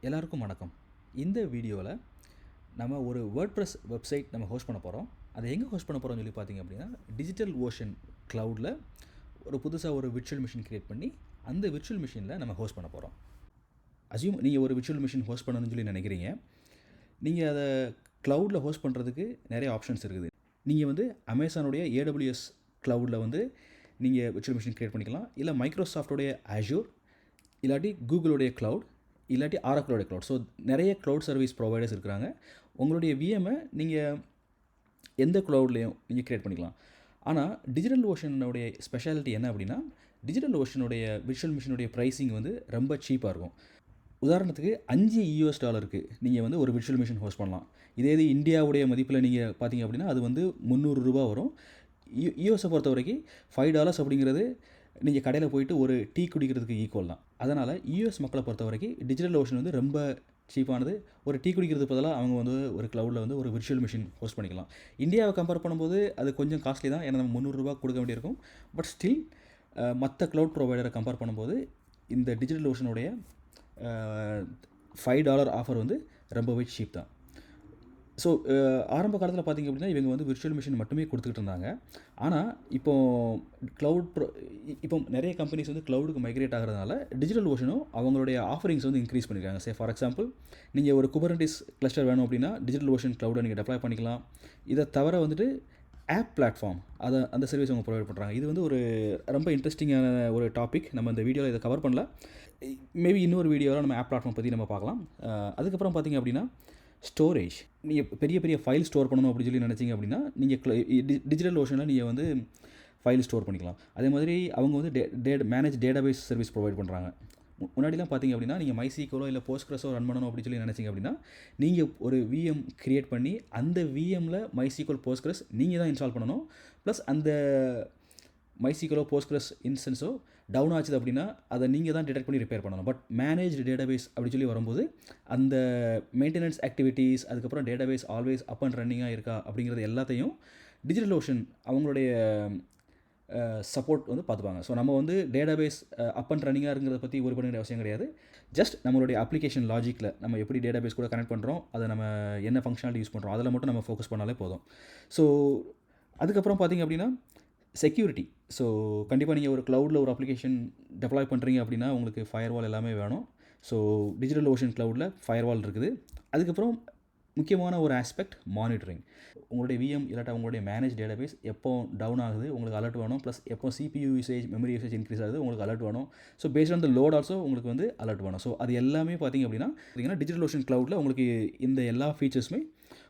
எல்லாருக்கும் வணக்கம். இந்த வீடியோவில் நம்ம ஒரு வேர்ட்பிரஸ் வெப்சைட் நம்ம ஹோஸ்ட் பண்ண போகிறோம். அதை எங்கே ஹோஸ்ட் பண்ண போகிறோம்னு சொல்லி பார்த்தீங்க அப்படின்னா, டிஜிட்டல் ஓஷன் க்ளவுடில் ஒரு புதுசாக ஒரு விர்ச்சுவல் மிஷின் க்ரியேட் பண்ணி அந்த விர்ச்சுவல் மிஷினில் நம்ம ஹோஸ்ட் பண்ண போகிறோம். அஸ்யூம் நீங்கள் ஒரு விர்ச்சுவல் மிஷின் ஹோஸ்ட் பண்ணணும்னு சொல்லி நினைக்கிறீங்க. நீங்கள் அதை க்ளவுடில் ஹோஸ்ட் பண்ணுறதுக்கு நிறைய ஆப்ஷன்ஸ் இருக்குது. நீங்கள் வந்து அமேசானுடைய AWS க்ளவுடில் வந்து நீங்கள் விர்ச்சுவல் மிஷின் க்ரியேட் பண்ணிக்கலாம். இல்லை மைக்ரோசாஃப்டோடைய Azure, இல்லாட்டி கூகுளோடைய க்ளவுட், இல்லாட்டி ஆரக்கிளோடைய க்ளவுட். ஸோ நிறைய க்ளவுட் சர்வீஸ் ப்ரொவைடர்ஸ் இருக்கிறாங்க. உங்களுடைய விஎம்மை நீங்கள் எந்த க்ளவுட்லேயும் நீங்கள் க்ரியேட் பண்ணிக்கலாம். ஆனால் டிஜிட்டல் ஓஷனுடைய ஸ்பெஷாலிட்டி என்ன அப்படின்னா, டிஜிட்டல் ஓஷனுடைய விர்ச்சுவல் மிஷினுடைய ப்ரைஸிங் வந்து ரொம்ப சீப்பாக இருக்கும். உதாரணத்துக்கு $5 நீங்கள் வந்து ஒரு விர்ச்சுவல் மிஷின் ஹோஸ்ட் பண்ணலாம். இதே இது இந்தியாவுடைய மதிப்பில் நீங்கள் பார்த்தீங்க அப்படின்னா அது வந்து ₹300 வரும். யூஎஸை பொறுத்த வரைக்கும் $5 அப்படிங்கிறது நீங்கள் கடையில் போயிட்டு ஒரு டீ குடிக்கிறதுக்கு ஈக்குவல் தான். அதனால் யூஎஸ் மக்களை பொறுத்த வரைக்கும் டிஜிட்டல் ஓஷன் வந்து ரொம்ப சீப்பானது. ஒரு டீ குடிக்கிறதுக்கு பதிலாக அவங்க வந்து ஒரு க்ளவுடில் வந்து ஒரு விர்ச்சுவல் மிஷின் ஹோஸ்ட் பண்ணிக்கலாம். இந்தியாவை கம்பேர் பண்ணும்போது அது கொஞ்சம் காஸ்ட்லி தான், ஏன்னா நம்ம ₹300 கொடுக்க வேண்டியிருக்கும். பட் ஸ்டில் மற்ற க்ளவுட் ப்ரொவைடரை கம்பேர் பண்ணும்போது இந்த டிஜிட்டல் ஓஷனுடைய $5 ஆஃபர் வந்து ரொம்பவே சீப் தான். ஸோ ஆரம்ப காலத்தில் பார்த்திங்க அப்படின்னா இவங்க வந்து விர்ச்சுவல் மிஷின் மட்டுமே கொடுத்துக்கிட்டு இருந்தாங்க. ஆனால் இப்போ நிறைய கம்பெனிஸ் வந்து க்ளவுடுக்கு மைக்ரேட் ஆகிறதுனால டிஜிட்டல் ஓஷனும் அவங்களுடைய ஆஃபரிங்ஸ் வந்து இன்க்ரீஸ் பண்ணியிருக்காங்க. ஃபார் எக்ஸாம்பிள், நீங்கள் ஒரு குபர்னட்டிஸ் கிளஸ்டர் வேணும் அப்படின்னா டிஜிட்டல் ஓஷன் க்ளவுடை நீங்கள் டெப்ளாய் பண்ணிக்கலாம். இதை தவிர வந்துட்டு ஆப் பிளாட்ஃபார்ம் அந்த சர்வீஸ் அவங்க ப்ரொவைட் பண்ணுறாங்க. இது வந்து ஒரு ரொம்ப இன்ட்ரெஸ்டிங்கான ஒரு டாபிக். நம்ம இந்த வீடியோவில் இதை கவர் பண்ணல. மேபி இன்னொரு வீடியோவில் நம்ம ஆப் பிளாட்ஃபார்ம் பற்றி நம்ம பார்க்கலாம். அதுக்கப்புறம் பார்த்திங்க அப்படின்னா ஸ்டோரேஜ். நீங்கள் பெரிய பெரிய ஃபைல் ஸ்டோர் பண்ணணும் அப்படின்னு சொல்லி நினச்சிங்க அப்படின்னா நீங்கள் டிஜிட்டல் ஓஷனில் நீங்கள் வந்து ஃபைல் ஸ்டோர் பண்ணிக்கலாம். அதே மாதிரி அவங்க வந்து மேனேஜ் டேட்டாபேஸ் சர்வீஸ் ப்ரொவைட் பண்ணுறாங்க. முன்னாடிலாம் பார்த்திங்க அப்படின்னா நீங்கள் மைசீக்வலோ இல்லை போஸ்ட்கிரஸோ ரன் பண்ணணும் அப்படின்னு சொல்லி நினச்சிங்க அப்படின்னா நீங்கள் ஒரு விஎம் க்ரியேட் பண்ணி அந்த விஎம்மில் மைசீக்வல் போஸ்ட்கிரஸ் நீங்கள் தான் இன்ஸ்டால் பண்ணணும். ப்ளஸ் அந்த மைசீக்வலோ போஸ்ட்கிரஸ் இன்ஸ்டன்ஸோ டவுன் ஆச்சுது அப்படின்னா அதை நீங்கள் தான் டிடெக்ட் பண்ணி ரிப்பேர் பண்ணணும். பட் மேனேஜ்டு டேட்டாபேஸ் அப்படி சொல்லி வரும்போது அந்த மெயின்டெனன்ஸ் ஆக்டிவிட்டீஸ், அதுக்கப்புறம் டேட்டாபேஸ் ஆல்வேஸ் அப் அண்ட் ரன்னிங்காக இருக்கா அப்படிங்கிறது எல்லாத்தையும் டிஜிட்டல் ஓஷன் அவங்களுடைய சப்போர்ட் வந்து பார்த்துப்பாங்க. ஸோ நம்ம வந்து டேட்டாபேஸ் அப் அண்ட் ரன்னிங்காக இருக்கிறத பற்றி ஒரு பண்ண அவசியம் கிடையாது. ஜஸ்ட் நம்மளுடைய அப்ளிகேஷன் லாஜிக்கில் நம்ம எப்படி டேட்டாபேஸ் கூட கனெக்ட் பண்ணுறோம், அதை நம்ம என்ன ஃபங்க்ஷனாலிட்டி யூஸ் பண்ணுறோம், அதில் மட்டும் நம்ம ஃபோக்கஸ் பண்ணாலே போதும். ஸோ அதுக்கப்புறம் பார்த்திங்க அப்படின்னா செக்யூரிட்டி. ஸோ கண்டிப்பாக நீங்கள் ஒரு க்ளவுடில் ஒரு அப்ளிகேஷன் டெப்ளாய் பண்ணுறீங்க அப்படின்னா உங்களுக்கு ஃபயர்வால் எல்லாமே வேணும். ஸோ டிஜிட்டல் ஓஷன் க்ளவுடில் ஃபயர்வால் இருக்குது. அதுக்கப்புறம் முக்கியமான ஒரு ஆஸ்பெக்ட் மானிட்டரிங். உங்களுடைய விஎம் இல்லாட்டா உங்களுடைய மேனேஜ் டேட்டாபேஸ் எப்போ டவுன் ஆகுது உங்களுக்கு அலர்ட் வேணும். ப்ளஸ் எப்போ CPU usage, memory usage increase ஆகுது உங்களுக்கு அலர்ட் வேணும். So based on the load also உங்களுக்கு வந்து அலர்ட் வேணும். ஸோ அது எல்லாமே பார்த்திங்க அப்படின்னா டிஜிட்டல் ஓஷன் க்ளவுடில் உங்களுக்கு இந்த எல்லா ஃபீச்சர்ஸுமே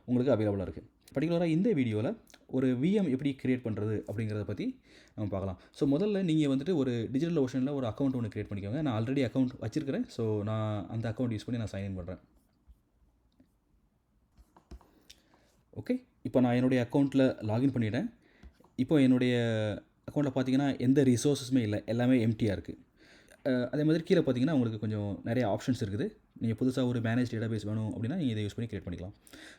உங்களுக்கு அவைலபிளாக இருக்குது. பர்டிகுலராக இந்த வீடியோவில் ஒரு விஎம் எப்படி க்ரியேட் பண்ணுறது அப்படிங்கிறத பற்றி நம்ம பார்க்கலாம். ஸோ முதல்ல நீங்கள் வந்துட்டு ஒரு டிஜிட்டல் ஓஷனில் ஒரு அக்கௌண்ட் ஒன்று க்ரியேட் பண்ணிக்கோங்க. நான் ஆல்ரெடி அக்கௌண்ட் வச்சுருக்கிறேன். ஸோ நான் அந்த அக்கௌண்ட் யூஸ் பண்ணி நான் சைன்இன் பண்ணுறேன். ஓகே, இப்போ நான் என்னுடைய அக்கௌண்ட்டில் லாகின் பண்ணிட்டேன். இப்போ என்னுடைய அக்கௌண்ட்டில் பார்த்தீங்கன்னா எந்த ரிசோர்ஸஸுமே இல்லை, எல்லாமே எம்டியாக இருக்குது. அதே மாதிரி கீழே பார்த்தீங்கன்னா உங்களுக்கு கொஞ்சம் நிறைய ஆப்ஷன்ஸ் இருக்குது. நீங்கள் புதுசாக ஒரு மேனேஜ் டேட்டாபேஸ் வேணும் அப்படின்னா நீங்கள் இதை யூஸ் பண்ணி க்ரியேட் பண்ணிக்கலாம்.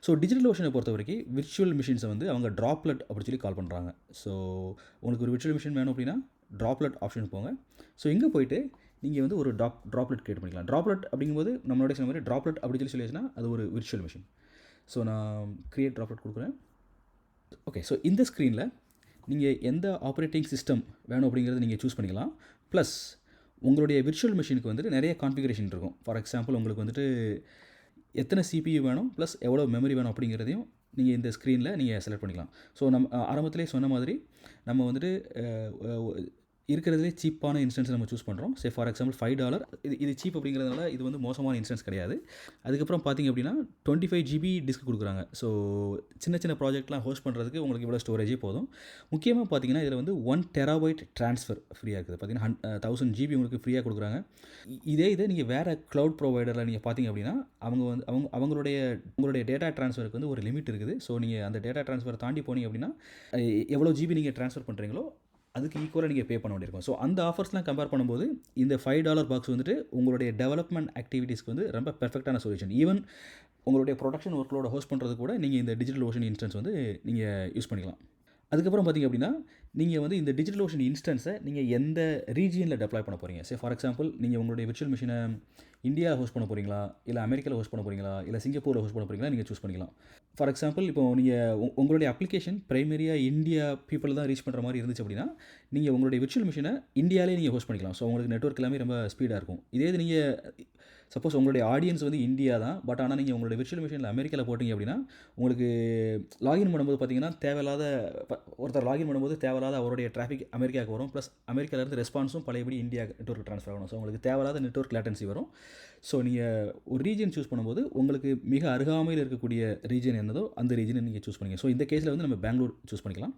ஸோ டிஜிட்டல் ஓஷனை பொறுத்த வரைக்கும் விர்ச்சுவல் மிஷின்ஸை வந்து அவங்க ட்ராப்லெட் அப்படின்னு சொல்லி கால் பண்ணுறாங்க. ஸோ உங்களுக்கு ஒரு விர்ச்சுவல் மிஷின் வேணும் அப்படின்னா ட்ராப்லெட் ஆப்ஷன் போங்க. ஸோ இங்கே போயிட்டு நீங்கள் வந்து ஒரு ட்ராப்லெட் க்ரியேட் பண்ணிக்கலாம். ட்ராப்லெட் அப்படிங்கும்போது நம்மளுடைய சொன்ன மாதிரி ட்ராப்லெட் அப்படின்னு சொல்லிச்சுன்னா அது ஒரு விர்ச்சுவல் மிஷின். ஸோ நான் க்ரியேட் ட்ராப்லெட் கொடுக்குறேன். ஓகே, ஸோ இந்த ஸ்க்ரீனில் நீங்கள் எந்த ஆப்ரேட்டிங் சிஸ்டம் வேணும் அப்படிங்கிறத நீங்கள் சூஸ் பண்ணிக்கலாம். ப்ளஸ் உங்களுடைய விர்ச்சுவல் மிஷினுக்கு வந்துட்டு நிறைய கான்ஃபிகரேஷன் இருக்கும். ஃபார் எக்ஸாம்பிள், உங்களுக்கு வந்துட்டு எத்தனை CPU வேணும் ப்ளஸ் எவ்வளோ மெமரி வேணும் அப்படிங்கிறதையும் நீங்கள் இந்த ஸ்க்ரீனில் நீங்கள் செலக்ட் பண்ணிக்கலாம். ஸோ நம்ம ஆரம்பத்திலே சொன்ன மாதிரி நம்ம வந்துட்டு இருக்கிறதுலே சீப்பான இன்ஸ்டன்ஸ் நம்ம சூஸ் பண்ணுறோம். For example $5. இது சீப் அப்படிங்கிறதுனால இது வந்து மோசமான இன்ஸ்டன்ஸ் கிடையாது. அதுக்கப்புறம் பார்த்திங்க அப்படின்னா 25 GB டிஸ்க் கொடுக்குறாங்க. ஸோ சின்ன சின்ன ப்ராஜெக்ட்லாம் ஹோஸ்ட் பண்ணுறதுக்கு உங்களுக்கு இவ்வளோ ஸ்டோரேஜே போதும். முக்கியமாக பார்த்திங்கன்னா இதில் வந்து 1 TB ட்ரான்ஸ்ஃபர் ஃப்ரீயாக இருக்குது. பார்த்திங்கன்னா 1000 GB உங்களுக்கு ஃப்ரீயாக கொடுக்குறாங்க. இதை நீங்கள் வேறு க்ளவுட் ப்ரொவைடரில் நீங்கள் பார்த்திங்க அப்படின்னா உங்களுடைய டேட்டா ட்ரான்ஸ்ஃபருக்கு வந்து ஒரு லிமிட் இருக்குது. ஸோ நீங்கள் அந்த டேட்டா ட்ரான்ஸ்ஃபர் தாண்டி போனீங்க அப்படின்னா எவ்வளோ GB நீங்கள் ட்ரான்ஸ்ஃபர் பண்ணுறீங்களோ அதுக்கு ஈக்குவலாக நீங்கள் பே பண்ண வேண்டியிருக்கும். ஸோ அந்த ஆஃபர்ஸ்லாம் கம்பேர் பண்ணும்போது இந்த $5 பாக்ஸ் வந்துட்டு உங்களுடைய டெவலப்மெண்ட் ஆக்டிவிட்டீஸ்க்கு வந்து ரொம்ப பெர்ஃபெக்டான சொல்யூஷன். ஈவன் உங்களுடைய ப்ரொடக்ஷன் ஒர்க்லோட ஹோஸ்ட் பண்ணுறது கூட நீங்கள் இந்த டிஜிட்டல் ஓஷன் இன்ஸ்டன்ஸ் வந்து நீங்கள் யூஸ் பண்ணிக்கலாம். அதுக்கப்புறம் பார்த்திங்க அப்படின்னா நீங்கள் வந்து இந்த டிஜிட்டல் ஓஷன் இன்ஸ்டன்ஸை நீங்கள் எந்த ரீஜியனில் டெப்ளாய் பண்ண போகிறீங்க. ஃபார் எக்ஸாம்பிள் நீங்கள் உங்களுடைய விர்ச்சுவல் மிஷினை இந்தியாவில் ஹோஸ்ட் பண்ண போகிறீங்களா, இல்லை அமெரிக்காவில் ஹோஸ்ட் பண்ண போகிறீங்களா, இல்லை சிங்கப்பூரில் ஹோஸ்ட் பண்ண போகிறீங்களா, நீங்கள் சூஸ் பண்ணிக்கலாம். ஃபார் எக்ஸாம்பிள் இப்போ நீங்கள் உங்களுடைய அப்ளிகேஷன் பிரைமரியாக இந்தியா பீப்புள் தான் ரீச் பண்ணுற மாதிரி இருந்துச்சு அப்படின்னா நீங்கள் உங்களுடைய விர்ச்சுவல் மிஷினை இந்தியாவிலே நீங்கள் ஹோஸ்ட் பண்ணிக்கலாம். ஸோ உங்களுக்கு நெட்வொர்க் எல்லாமே ரொம்ப ஸ்பீடாக இருக்கும். இதே இது நீங்கள் சப்போஸ் உங்களுடைய ஆடியன்ஸ் வந்து இந்தியா தான், பட் ஆனால் நீங்கள் உங்களுடைய விர்ச்சுவல் மிஷினில் அமெரிக்காவில் போட்டிங்க அப்படின்னா உங்களுக்கு லாகின் பண்ணும்போது பார்த்தீங்கன்னா தேவையில்லாத ஒருத்தர் லாகின் பண்ணும்போது தேவையில்லாத அவருடைய டிராஃபிக் அமெரிக்காவுக்கு வரும். ப்ளஸ் அமெரிக்காவிலேருந்து ரெஸ்பான்ஸும் பழையபடி இந்தியா நெட்வொர்க் ட்ரான்ஸ்ஃபர் ஆகணும். ஸோ உங்களுக்கு தேவையில்லாத நெட்வொர்க் லேட்டன்சி வரும். ஸோ நீங்கள் ஒரு ரீஜன் சூஸ் பண்ணும்போது உங்களுக்கு மிக அருகாமையில் இருக்கக்கூடிய ரீஜன் என்னதோ அந்த ரீஜனை நீங்கள் சூஸ் பண்ணிங்க. ஸோ இந்த கேஸில் வந்து நம்ம பெங்களூர் சூஸ் பண்ணிக்கலாம்.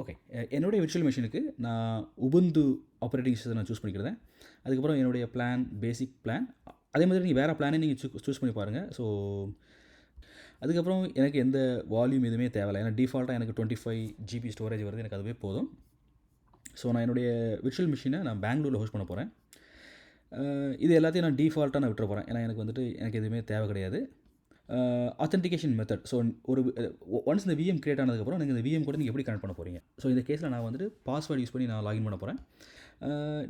ஓகே, என்னுடைய விர்ச்சுவல் மிஷினுக்கு நான் உபுண்டு ஆப்ரேட்டிங் சிஸ்டம் நான் சூஸ் பண்ணிக்கிறேன். அதுக்கப்புறம் என்னுடைய பிளான் பேசிக் பிளான், அதே மாதிரி நீங்கள் வேறு பிளானே நீங்கள் சூஸ் பண்ணி பாருங்கள். ஸோ அதுக்கப்புறம் எனக்கு எந்த வால்யூம் எதுவுமே தேவையில்லை. ஏன்னா டிஃபால்ட்டாக எனக்கு 25 GB ஸ்டோரேஜ் வருது, எனக்கு அதுவே போதும். ஸோ நான் என்னுடைய விர்ச்சுவல் மிஷினை நான் பெங்களூரில் ஹோஸ்ட் பண்ண போகிறேன். இது எல்லாத்தையும் நான் டிஃபால்ட்டாக நான் விட்டுற போகிறேன். ஏன்னா எனக்கு வந்துட்டு எனக்கு எதுவுமே தேவை கிடையாது. ஆத்தென்டிகேஷன் மெத்தட், ஸோ ஒரு ஒன்ஸ் இந்த விஎம் கிரியேட் ஆனதுக்கப்புறம் நீங்கள் இந்த விஎம் கூட நீங்கள் எப்படி கனெக்ட் பண்ண போகிறீங்க. ஸோ இந்த கேஸில் நான் வந்துட்டு பாஸ்வேர்டு யூஸ் பண்ணி நான் லாகின் பண்ண போகிறேன்.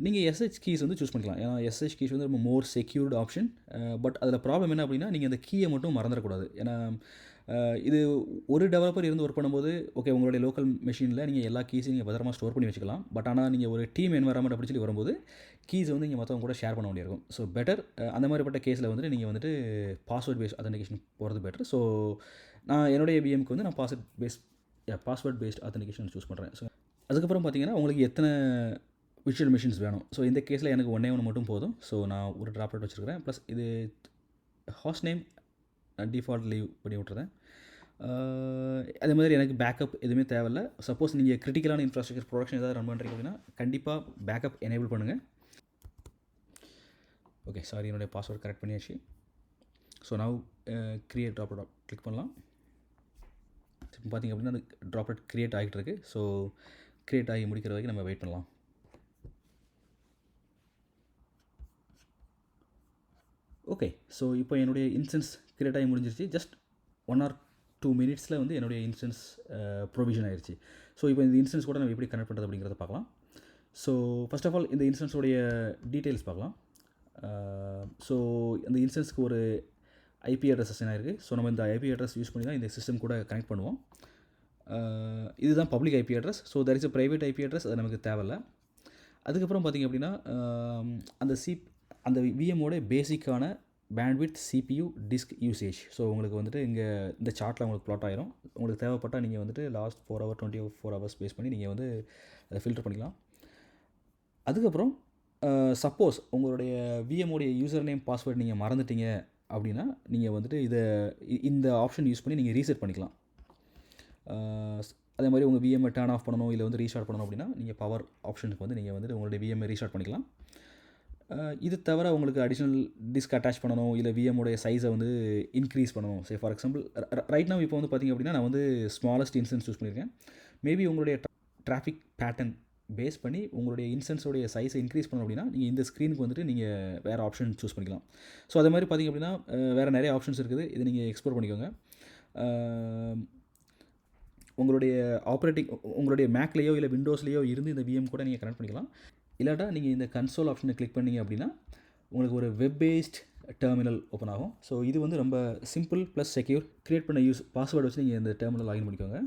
நீங்கள் எஸ்ஹெச் கீஸ் வந்து சூஸ் பண்ணிக்கலாம். ஏன்னா எஸ்ஹெச் கீஸ் வந்து ரொம்ப மோர் செக்யூர்டு ஆப்ஷன். பட் அதில் ப்ராப்ளம் என்ன அப்படின்னா நீங்கள் அந்த கீயை மட்டும் மறந்துடக்கூடாது. ஏன்னா இது ஒரு டெவலப்பர் இருந்து ஒர்க் பண்ணும்போது ஓகே உங்களுடைய லோக்கல் மெஷினில் நீங்கள் எல்லா கீஸையும் நீங்கள் பத்திரமா ஸ்டோர் பண்ணி வச்சுக்கலாம். பட் ஆனால் நீங்கள் ஒரு டீம் என்வரான்மெண்ட் அப்படி சொல்லி வரும்போது கீஸ் வந்து நீங்கள் மற்றவங்க கூட ஷேர் பண்ண வேண்டியிருக்கும். ஸோ பெட்டர் அந்த மாதிரிப்பட்ட கேஸில் வந்துட்டு நீங்கள் வந்துட்டு பாஸ்வேர்ட் பேஸ்ட் ஆத்தென்டிகேஷன் போகிறது பெட்டர். ஸோ நான் என்னுடைய விஎம்க்கு வந்து நான் பாஸ்வேர்ட் பேஸ்ட் ஆத்தென்டிகேஷன் சூஸ் பண்ணுறேன். ஸோ அதுக்கப்புறம் பார்த்தீங்கன்னா உங்களுக்கு எத்தனை விர்ச்சுவல் மிஷின்ஸ் வேணும். ஸோ இந்த கேஸில் எனக்கு ஒன்றே ஒன்று மட்டும் போதும். ஸோ நான் ஒரு ட்ராப்லெட் வச்சுருக்கிறேன். ப்ளஸ் இது ஹாஸ்ட் நேம் டிஃபால்ட் லீவ் பண்ணி விட்டுறேன். அதே மாதிரி எனக்கு பேக்கப் எதுவுமே தேவையில்லை. சப்போஸ் நீங்கள் கிரிட்டிக்கலான இன்ஃப்ராஸ்ட்ரக்சர் ப்ரொடக்ஷன் ஏதாவது ரன் பண்ணுறீங்க அப்படின்னா கண்டிப்பாக பேக்கப் எனேபிள் பண்ணுங்கள். ஓகே, சாரி, என்னுடைய பாஸ்வேர்ட் கரெக்ட் பண்ணியாச்சு. So now create droplet click பண்ணலாம். இப்போ பார்த்திங்க அப்படின்னா அந்த ட்ராப்லெட் க்ரியேட் ஆகிட்டு இருக்குது. ஸோ க்ரியேட் ஆகி முடிக்கிற வரைக்கும் நம்ம வெயிட் பண்ணலாம். ஓகே, ஸோ இப்போ என்னுடைய இன்ஸ்டன்ஸ் கிரியேட் ஆகி முடிஞ்சிருச்சு. ஜஸ்ட் 1 or 2 minutesல வந்து என்னுடைய இன்ஸ்டன்ஸ் ப்ரொவிஷன் ஆயிடுச்சு. ஸோ இப்போ இந்த இன்ஸ்டன்ஸ் கூட நம்ம எப்படி கனெக்ட் பண்ணுறது அப்படிங்கிறத பார்க்கலாம். ஸோ ஃபர்ஸ்ட் ஆஃப் ஆல் இந்த இன்ஸ்டன்ஸோடைய டீட்டெயில்ஸ் பார்க்கலாம். ஸோ இந்த இன்ஸ்டன்ஸ்க்கு ஒரு ஐபி அட்ரஸ் அசைன் ஆயிருக்கு. ஸோ நம்ம இந்த ஐபி அட்ரஸ் யூஸ் பண்ணி தான் இந்த சிஸ்டம் கூட கனெக்ட் பண்ணுவோம். இதுதான் public IP address. So that is a private IP address, அது நமக்கு தேவையில்லை. அதுக்கப்புறம் பார்த்திங்க அப்படின்னா அந்த விஎம்மோட பேசிக்கான bandwidth, CPU, disk usage. So உங்களுக்கு வந்துட்டு இங்கே இந்த சார்ட்டில் உங்களுக்கு ப்ளாட் ஆயிரும். உங்களுக்கு தேவைப்பட்டால் நீங்கள் வந்துட்டு லாஸ்ட் 4 hour 24 hours பேஸ் பண்ணி நீங்கள் வந்து அதை ஃபில்டர் பண்ணிக்கலாம். அதுக்கப்புறம் சப்போஸ் உங்களுடைய விஎம்மோடைய யூசர் நேம் பாஸ்வேர்டு நீங்கள் மறந்துட்டீங்க அப்படின்னா நீங்கள் வந்துட்டு இந்த ஆப்ஷன் யூஸ் பண்ணி நீங்கள் ரீசெட் பண்ணிக்கலாம். அதே மாதிரி உங்கள் விஎம்ஐ டர்ன் ஆஃப் பண்ணணும் இல்லை வந்து ரீஸ்டார்ட் பண்ணணும் அப்படின்னா நீங்கள் பவர் ஆப்ஷனுக்கு வந்து நீங்கள் வந்துட்டு உங்களுடைய விஎம்ஐ ரீஸ்டார்ட் பண்ணிக்கலாம். இது தவிர உங்களுக்கு அடிஷ்னல் டிஸ்க் அட்டாச் பண்ணணும் இல்லை விஎம்மோடைய சைஸை வந்து இன்க்ரீஸ் பண்ணணும். ஃபார் எக்ஸாம்பிள் ரைட் நவ் இப்போ வந்து பார்த்திங்க அப்படின்னா நான் வந்து ஸ்மாலஸ்ட் இன்ஸ்டன்ஸ் சூஸ் பண்ணியிருக்கேன். மேபி உங்களுடைய டிராஃபிக் பேட்டர்ன் பேஸ் பண்ணி உங்களுடைய இன்ஸ்டன்ஸோடைய சைஸை இன்க்ரீஸ் பண்ணணும் அப்படின்னா நீங்கள் இந்த ஸ்க்ரீனுக்கு வந்துட்டு நீங்கள் வேறு ஆப்ஷன் சூஸ் பண்ணிக்கலாம். ஸோ அதே மாதிரி பார்த்திங்க அப்படின்னா வேறு நிறைய ஆப்ஷன்ஸ் இருக்குது. இதை நீங்கள் எக்ஸ்ப்ளோர் பண்ணிக்கோங்க. உங்களுடைய மேக்லேயோ இல்லை விண்டோஸ்லேயோ இருந்து இந்த விஎம் கூட நீங்கள் கனெக்ட் பண்ணிக்கலாம். இல்லாட்டா நீங்கள் இந்த கன்சோல் ஆப்ஷனை கிளிக் பண்ணிங்க அப்படின்னா உங்களுக்கு ஒரு வெப் பேஸ்ட் டெர்மினல் ஓப்பன் ஆகும். ஸோ இது வந்து ரொம்ப சிம்பிள் ப்ளஸ் செக்யூர். க்ரியேட் பண்ண பாஸ்வேர்டு வச்சு நீங்கள் இந்த டெர்மினல் லாகின் பண்ணிக்கோங்க.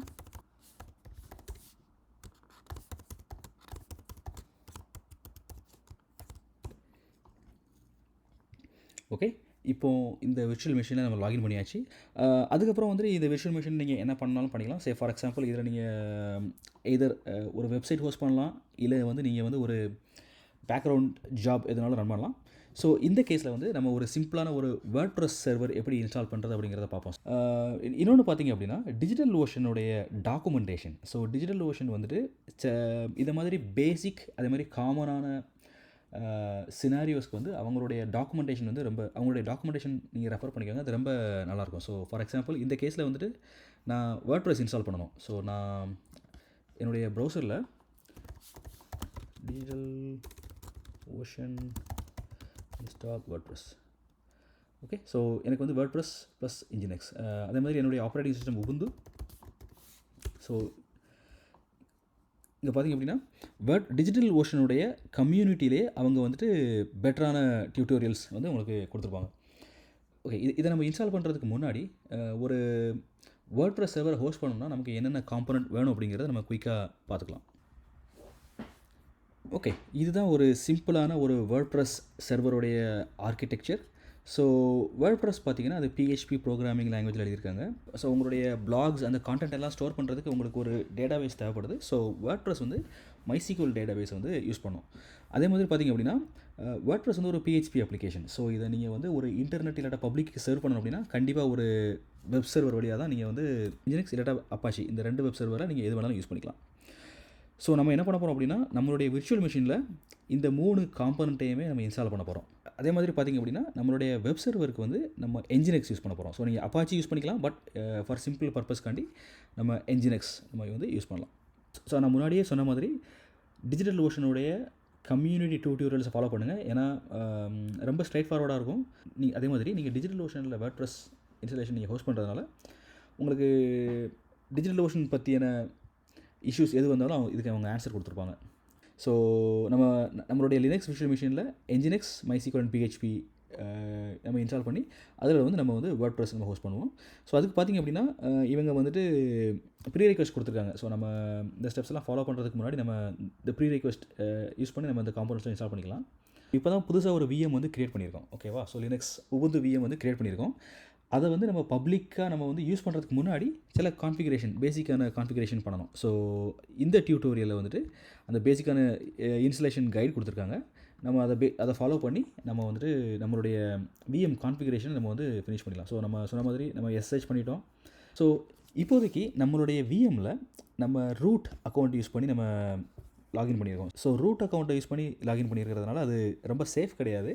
ஓகே, இப்போது இந்த விர்ச்சுவல் மிஷினை நம்ம லாகின் பண்ணியாச்சு. அதுக்கப்புறம் வந்துட்டு இந்த விர்ச்சுவல் மிஷின் நீங்கள் என்ன பண்ணாலும் பண்ணிக்கலாம். ஃபார் எக்ஸாம்பிள் இதில் நீங்கள் எதர் ஒரு வெப்சைட் ஹோஸ்ட் பண்ணலாம், இல்லை வந்து நீங்கள் வந்து ஒரு பேக்ரவுண்ட் ஜாப் எதுனாலும் ரன் பண்ணலாம். ஸோ இந்த கேஸில் வந்து நம்ம ஒரு சிம்பிளான ஒரு வேர்ட்ப்ரெஸ் சர்வர் எப்படி இன்ஸ்டால் பண்ணுறது அப்படிங்கிறத பார்ப்போம். இன்னொன்று பார்த்திங்க அப்படின்னா டிஜிட்டல் ஓஷனுடைய டாக்குமெண்டேஷன். ஸோ டிஜிட்டல் ஓஷன் வந்துட்டு இதை மாதிரி பேசிக் அதே மாதிரி காமனான சினாரியோஸ்க்கு வந்து அவங்களுடைய டாக்குமெண்டேஷன் வந்து அவங்களுடைய டாக்குமெண்டேஷன் நீங்கள் ரெஃபர் பண்ணிக்கோங்க, அது ரொம்ப நல்லாயிருக்கும். ஸோ ஃபார் எக்ஸாம்பிள் இந்த கேஸில் வந்துட்டு நான் வேர்ட்ப்ரெஸ் இன்ஸ்டால் பண்ணணும். ஸோ நான் என்னுடைய ப்ரௌசரில் digital ocean install WordPress. Okay, so எனக்கு வந்து வேர்ட்ப்ரெஸ் ப்ளஸ் இன்ஜினெக்ஸ், அதே மாதிரி என்னுடைய ஆப்ரேட்டிங் சிஸ்டம் உபுண்டு. ஸோ இங்கே பார்த்திங்க அப்படின்னா டிஜிட்டல் ஓஷனுடைய கம்யூனிட்டிலே அவங்க வந்துட்டு பெட்டரான டியூட்டோரியல்ஸ் வந்து உங்களுக்கு கொடுத்துருப்பாங்க. ஓகே, இதை நம்ம இன்ஸ்டால் பண்ணுறதுக்கு முன்னாடி ஒரு வேர்ட்ப்ரெஸ் சர்வர் ஹோஸ்ட் பண்ணணும்னா நமக்கு என்னென்ன காம்பனண்ட் வேணும் அப்படிங்கிறத நம்ம குயிக்காக பார்த்துக்கலாம். ஓகே, இதுதான் ஒரு சிம்பிளான ஒரு வேர்ட்ப்ரெஸ் சர்வருடைய ஆர்கிடெக்சர். ஸோ வேர்ட்ப்ரெஸ் பார்த்தீங்கன்னா அது PHP ப்ரோக்ராமிங் லாங்குவேஜில் எழுதியிருக்காங்க. ஸோ உங்களுடைய பிளாக்ஸ் அந்த கான்டென்ட் எல்லாம் ஸ்டோர் பண்ணுறதுக்கு உங்களுக்கு ஒரு டேட்டாபேஸ் தேவைப்படுது. ஸோ வேர்ட்ப்ரெஸ் வந்து MySQL டேட்டாபேஸ் வந்து யூஸ் பண்ணும். அதே மாதிரி பார்த்திங்க அப்படின்னா வேர்ட்ப்ரெஸ் வந்து ஒரு PHP அப்ளிகேஷன். ஸோ இதை நீங்கள் வந்து ஒரு இன்டர்நெட் இல்லாட்ட பப்ளிக்கு சர்வ் பண்ணணும் அப்படின்னா கண்டிப்பாக ஒரு வெப் சர்வர் வழியாக தான் நீங்கள் வந்து Nginx இல்லாட்டா Apache இந்த 2 வெப் சர்வரை நீங்கள் எது வேணாலும் யூஸ் பண்ணிக்கலாம். ஸோ நம்ம என்ன பண்ண போகிறோம் அப்படின்னா நம்மளுடைய விர்ச்சுவல் மிஷினில் இந்த 3 காம்பனண்ட்டையுமே நம்ம இன்ஸ்டால் பண்ண போகிறோம். அதே மாதிரி பார்த்திங்க அப்படின்னா நம்மளுடைய வெப் சர்வருக்கு வந்து நம்ம Nginx யூஸ் பண்ண போகிறோம். ஸோ நீங்கள் Apache யூஸ் பண்ணிக்கலாம், பட் ஃபார் சிம்பிள் பர்பஸ்க்காண்டி நம்ம Nginx நம்ம வந்து யூஸ் பண்ணலாம். ஸோ நான் முன்னாடியே சொன்ன மாதிரி டிஜிட்டல் ஓஷனுடைய கம்யூனிட்டி டியூட்டோரியல்ஸை ஃபாலோ பண்ணுங்கள். ஏன்னா ரொம்ப ஸ்ட்ரைட் ஃபார்வர்டாக இருக்கும். அதே மாதிரி நீங்கள் டிஜிட்டல் ஓஷனில் வேர்ட்ப்ரெஸ் இன்ஸ்டாலேஷன் நீங்கள் ஹோஸ்ட் பண்ணுறதுனால உங்களுக்கு டிஜிட்டல் ஓஷன் பற்றியான இஷ்யூஸ் எது வந்தாலும் இதுக்கு அவங்க ஆன்சர் கொடுத்துருப்பாங்க. ஸோ நம்மளுடைய லினக்ஸ் விர்ச்சுவல் மிஷினில் Nginx, MySQL and PHP நம்ம இன்ஸ்டால் பண்ணி அதில் வந்து நம்ம வந்து வேர்ட்ப்ரெஸ் நம்ம ஹோஸ்ட் பண்ணுவோம். ஸோ அதுக்கு பார்த்திங்க அப்படின்னா இவங்க வந்துட்டு ப்ரீ ரெக்வெஸ்ட் கொடுத்துருக்காங்க. ஸோ நம்ம இந்த ஸ்டெப்ஸ் எல்லாம் ஃபாலோ பண்ணுறதுக்கு முன்னாடி நம்ம இந்த ப்ரீ ரெக்வெஸ்ட் யூஸ் பண்ணி நம்ம இந்த காம்போனன்ட்ஸ்லாம் இன்ஸ்டால் பண்ணிக்கலாம். இப்போ தான் புதுசாக ஒரு VM வந்து க்ரியேட் பண்ணியிருக்கோம். ஓகேவா? ஸோ லினக்ஸ் உபுண்டு VM வந்து க்ரியேட் பண்ணியிருக்கோம். அதை வந்து நம்ம பப்ளிக்காக நம்ம வந்து யூஸ் பண்ணுறதுக்கு முன்னாடி சில பேசிக்கான கான்ஃபிகரேஷன் பண்ணணும். ஸோ இந்த டியூட்டோரியலில் வந்துட்டு அந்த பேசிக்கான இன்ஸ்டலேஷன் கைடு கொடுத்துருக்காங்க. நம்ம அதை ஃபாலோ பண்ணி நம்ம வந்துட்டு நம்மளுடைய VM கான்ஃபிகரேஷன் நம்ம வந்து ஃபினிஷ் பண்ணிடலாம். ஸோ நம்ம சொன்ன மாதிரி நம்ம SSH பண்ணிட்டோம். ஸோ இப்போதைக்கு நம்மளுடைய VMல் நம்ம ரூட் அக்கௌண்ட் யூஸ் பண்ணி நம்ம லாகின் பண்ணியிருக்கோம். ஸோ ரூட் அக்கௌண்ட்டை யூஸ் பண்ணி லாகின் பண்ணியிருக்கிறதுனால அது ரொம்ப சேஃப் கிடையாது.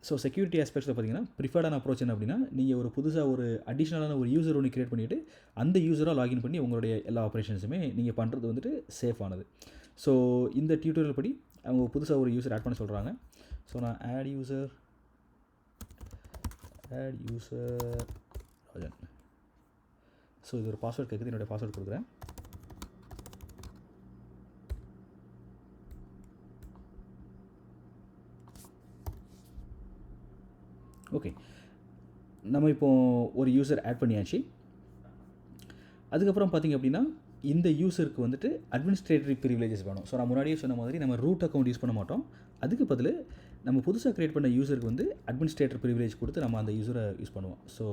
ஸோ செக்யூரிட்டி ஆஸ்பெக்ட்ஸில் பார்த்தீங்கன்னா ப்ரிஃபர்டான அப்ரோச் என்ன அப்படின்னா நீங்கள் ஒரு புதுசாக ஒரு அடிஷ்னலான ஒரு யூசர் ஒன்று க்ரியேட் பண்ணிவிட்டு அந்த யூஸராக லாகின் பண்ணி உங்களுடைய எல்லா ஆப்ரேஷன்ஸுமே நீங்கள் பண்ணுறது வந்துட்டு சேஃபானது. ஸோ இந்த டியூட்டோரியல் படி அவங்க புதுசாக ஒரு யூசர் ஆட் பண்ண சொல்கிறாங்க. ஸோ நான் ஆட் யூசர் ராஜன். ஸோ இது ஒரு பாஸ்வேர்ட் கேட்குது, என்னுடைய பாஸ்வேர்ட் கொடுக்குறேன். ஓகே, நம்ம இப்போது ஒரு யூசர் ஆட் பண்ணியாச்சு. அதுக்கப்புறம் பார்த்திங்க அப்படின்னா இந்த யூசருக்கு வந்துட்டு அட்மினிஸ்ட்ரேட்டரி ப்ரிவிலேஜஸ் வேணும். ஸோ நான் முன்னாடியே சொன்ன மாதிரி நம்ம ரூட் அக்கௌண்ட் யூஸ் பண்ண மாட்டோம். அதுக்கு பதில் நம்ம புதுசாக க்ரியேட் பண்ண யூசருக்கு வந்து அட்மினிஸ்ட்ரேட்டர் ப்ரிவிலேஜ் கொடுத்து நம்ம அந்த யூசரை யூஸ் பண்ணுவோம். ஸோ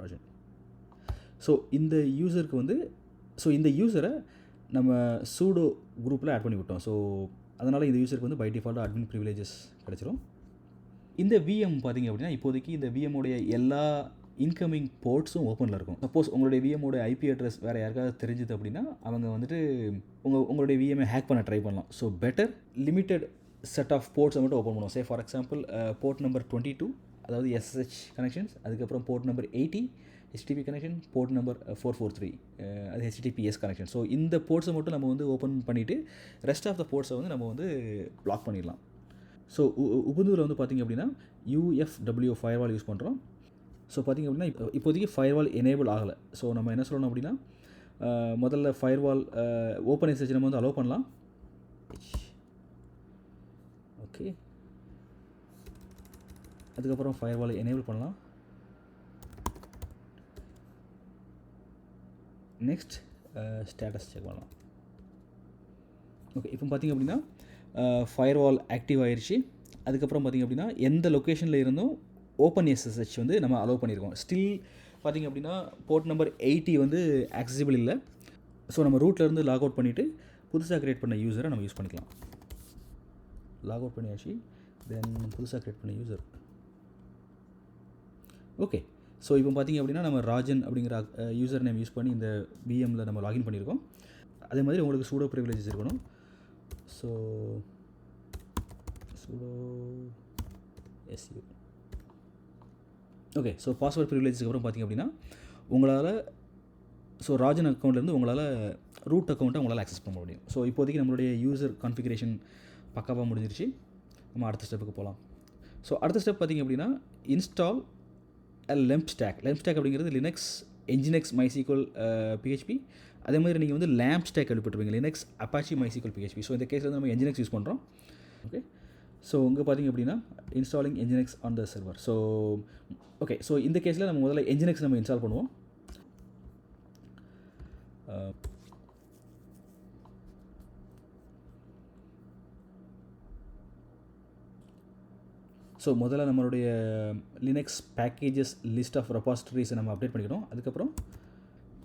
ராஜன். ஸோ இந்த யூசருக்கு வந்து இந்த யூசரை நம்ம சூடோ குரூப்பில் ஆட் பண்ணி விட்டோம். ஸோ அதனால் இந்த யூசருக்கு வந்து பை டிஃபால்ட்டாக அட்மின் ப்ரிவிலேஜஸ் கிடச்சிரும். இந்த VM பார்த்திங்க அப்படின்னா இப்போதைக்கு இந்த VMோடைய எல்லா இன்கமிங் போர்ட்ஸும் ஓப்பனில் இருக்கும். சப்போஸ் உங்களுடைய VMோட IP அட்ரஸ் வேறு யாருக்காவது தெரிஞ்சுது அப்படின்னா அவங்க வந்துட்டு உங்களுடைய VMஐ ஹேக் பண்ண ட்ரை பண்ணலாம். So better limited set of போர்ட்ஸை மட்டும் ஓப்பன் பண்ணுவோம். ஃபார் எக்ஸாம்பிள் போர்ட் நம்பர் 22 அதாவது SSH கனெக்ஷன்ஸ், அதுக்கப்புறம் port number 80 HTTP connection, port number 443 அது HTTPS கனெக்ஷன். ஸோ இந்த போர்ட்ஸை மட்டும் நம்ம வந்து ஓப்பன் பண்ணிவிட்டு ரெஸ்ட் ஆஃப் த போர்ட்ஸை வந்து நம்ம வந்து பிளாக் பண்ணிடலாம். ஸோ உபுண்டுவில் வந்து பார்த்திங்க அப்படின்னா UFW ஃபயர்வால் யூஸ் பண்ணுறோம். ஸோ பார்த்திங்க அப்படின்னா இப்போதைக்கு ஃபயர்வால் எனேபிள் ஆகலை. ஸோ நம்ம என்ன சொல்லணும் அப்படின்னா முதல்ல ஃபயர்வால் ஓப்பன் SSH நம்ம வந்து அலோவ் பண்ணலாம். ஓகே, அதுக்கப்புறம் ஃபயர்வாலை எனேபிள் பண்ணலாம். நெக்ஸ்ட் ஸ்டேட்டஸ் செக் பண்ணலாம். ஓகே, இப்போ பார்த்திங்க அப்படின்னா ஃபயர்வால் ஆக்டிவ் ஆயிடுச்சு. அதுக்கப்புறம் பார்த்திங்க அப்படின்னா எந்த லொக்கேஷனில் இருந்தும் ஓப்பன் SSH வந்து நம்ம அலோவ் பண்ணியிருக்கோம். ஸ்டில் பார்த்திங்க அப்படின்னா போர்ட் நம்பர் 80 வந்து ஆக்சசிபிள் இல்லை. ஸோ நம்ம ரூட்லேருந்து லாக் அவுட் பண்ணிவிட்டு புதுசாக க்ரியேட் பண்ண யூஸரை நம்ம யூஸ் பண்ணிக்கலாம். லாக் அவுட் பண்ணியாச்சு. தென் புதுசாக க்ரியேட் பண்ண யூசர். ஓகே, ஸோ இப்போ பார்த்திங்க அப்படின்னா நம்ம ராஜன் அப்படிங்கிற யூசர் நேம் யூஸ் பண்ணி இந்த VMல் நம்ம லாகின் பண்ணியிருக்கோம். அதே மாதிரி உங்களுக்கு சூடோ ப்ரிவிலேஜஸ் இருக்கணும். So sudo SU. Okay, so password ப்ரிவிலேஜஸ்க்கு அப்புறம் பார்த்திங்க அப்படின்னா உங்களால் ராஜன் அக்கௌண்ட்லேருந்து உங்களால் ரூட் அக்கௌண்ட்டை உங்களால் ஆக்சஸ் பண்ண முடியும். ஸோ இப்போதைக்கு நம்மளுடைய யூசர் கான்ஃபிகரேஷன் பக்காவாக முடிஞ்சிருச்சு. நம்ம அடுத்த ஸ்டெப்புக்கு போகலாம். ஸோ அடுத்த ஸ்டெப் பார்த்திங்க அப்படின்னா இன்ஸ்டால் லெம்ப் ஸ்டாக் அப்படிங்கிறது லினக்ஸ் என்ஜினெக்ஸ் மைசீக்வல் பிஹெச்பி. அதே மாதிரி நீங்கள் வந்து லேம்ப் ஸ்டாக் கேள்விப்பட்டிருப்பீங்க, Linux Apache MySQL PHP. So இந்த கேஸில் வந்து நம்ம என்ஜினெக்ஸ் யூஸ் பண்ணுறோம். ஓகே, ஸோ இங்கே பார்த்தீங்க அப்படின்னா installing nginx on the server. So okay, so இந்த கேஸில் நம்ம முதல்ல என்ஜினெக்ஸ் நம்ம இன்ஸ்டால் பண்ணுவோம். ஸோ முதல்ல நம்மளுடைய லினக்ஸ் பேக்கேஜஸ் லிஸ்ட் ஆஃப் ரெபாசிட்டரிஸை நம்ம அப்டேட் பண்ணிக்கிறோம். அதுக்கப்புறம்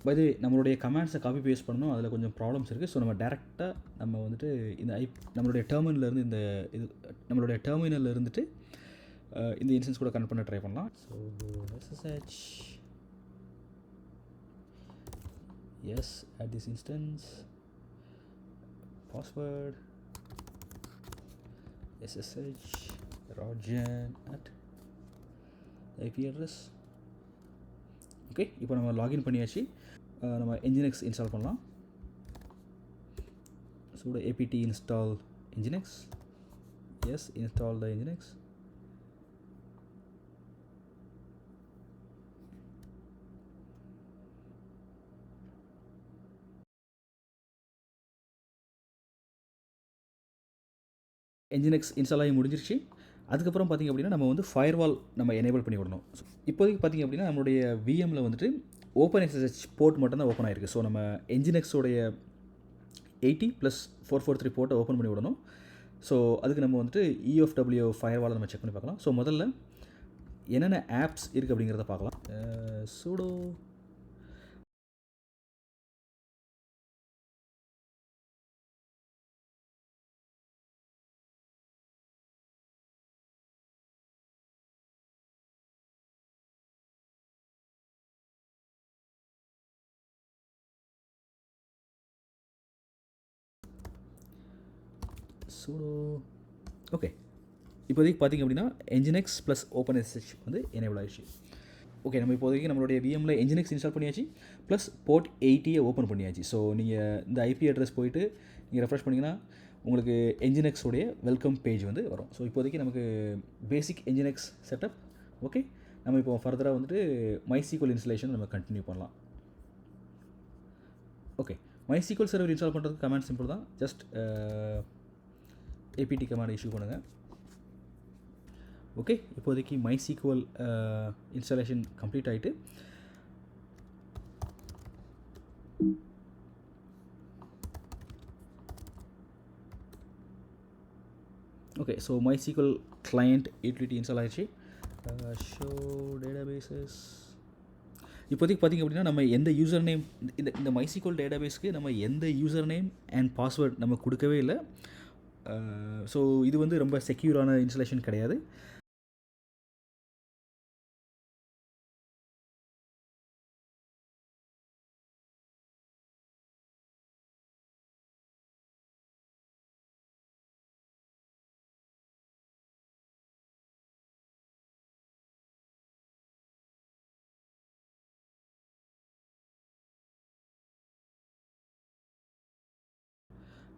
பை நம்மளுடைய கமாண்ட்ஸை காப்பி பேஸ்ட் பண்ணணும், அதில் கொஞ்சம் ப்ராப்ளம்ஸ் இருக்குது. ஸோ நம்ம டேரெக்டாக நம்ம வந்துட்டு இந்த நம்மளுடைய டெர்மினல்லேருந்து இந்த இது நம்மளுடைய டெர்மினலில் இருந்துட்டு இந்த இன்ஸ்டன்ஸ் கூட கனெக்ட் பண்ண ட்ரை பண்ணலாம். So SSH S at this instance, password SSH Rajan at IP address. Okay, இப்போ நம்ம லாகின் பண்ணியாச்சு. நம்ம என்ஜினெக்ஸ் இன்ஸ்டால் பண்ணலாம். sudo apt install nginx. yes, install the nginx. Nginx install ஆகி முடிஞ்சிருச்சு. அதுக்கப்புறம் பார்த்திங்க அப்படின்னா நம்ம வந்து ஃபயர்வால் நம்ம எனேபிள் பண்ணி விடணும். ஸோ இப்போதைக்கு பார்த்திங்க அப்படின்னா நம்மளுடைய விஎம்மில் வந்துட்டு ஓப்பன் SSH போர்ட் மட்டும்தான் ஓப்பன் ஆகிருக்கு. ஸோ நம்ம என்ஜினெக்ஸோடைய 80+443 போர்ட்டை ஓப்பன் பண்ணி விடணும். ஸோ அதுக்கு நம்ம வந்துட்டு EFW ஃபயர்வாலை நம்ம செக் பண்ணி பார்க்கலாம். ஸோ முதல்ல என்னென்ன ஆப்ஸ் இருக்குது அப்படிங்கிறத பார்க்கலாம். sudo ஓகே, இப்போதைக்கு பார்த்திங்க அப்படின்னா என்ஜினெக்ஸ் ப்ளஸ் ஓப்பன் SSH வந்து எனேபிள் ஆகிடுச்சு. ஓகே, நம்ம இப்போதைக்கு நம்மளுடைய விஎம்மில் என்ஜினெக்ஸ் இன்ஸ்டால் பண்ணியாச்சு, ப்ளஸ் போர்ட் 80 ஓப்பன் பண்ணியாச்சு. ஸோ நீங்கள் இந்த ஐபி அட்ரஸ் போயிட்டு நீங்கள் ரெஃப்ரெஷ் பண்ணிங்கன்னா உங்களுக்கு என்ஜினெக்ஸோடைய வெல்கம் பேஜ் வந்து வரும். ஸோ இப்போதைக்கு நமக்கு பேசிக் என்ஜினெக்ஸ் செட்டப் ஓகே. நம்ம இப்போ ஃபர்தராக வந்துட்டு மைசீக்வல் இன்ஸ்டலேஷன் நம்ம கண்டினியூ பண்ணலாம். ஓகே, மைசீக்வல் சர்வர் இன்ஸ்டால் பண்ணுறதுக்கு கமாண்ட் சிம்பிள் தான். ஜஸ்ட் apt கமாண்ட் இஷ்யூ பண்ணுங்கள். ஓகே, இப்போதைக்கு மைசீக்வல் இன்ஸ்டாலேஷன் கம்ப்ளீட் ஆகிட்டு okay, so MySQL client utility install ஆகிடுச்சு. ஷோ டேட்டாபேசஸ் இப்போதைக்கு பார்த்திங்க அப்படின்னா நம்ம எந்த யூசர் நேம் இந்த மைசீக்வல் டேட்டாபேஸ்க்கு நம்ம எந்த யூசர் நேம் அண்ட் பாஸ்வேர்ட் நம்ம கொடுக்கவே இல்லை. ஸோ இது வந்து ரொம்ப செக்யூரான இன்ஸ்டலேஷன் கிடையாது.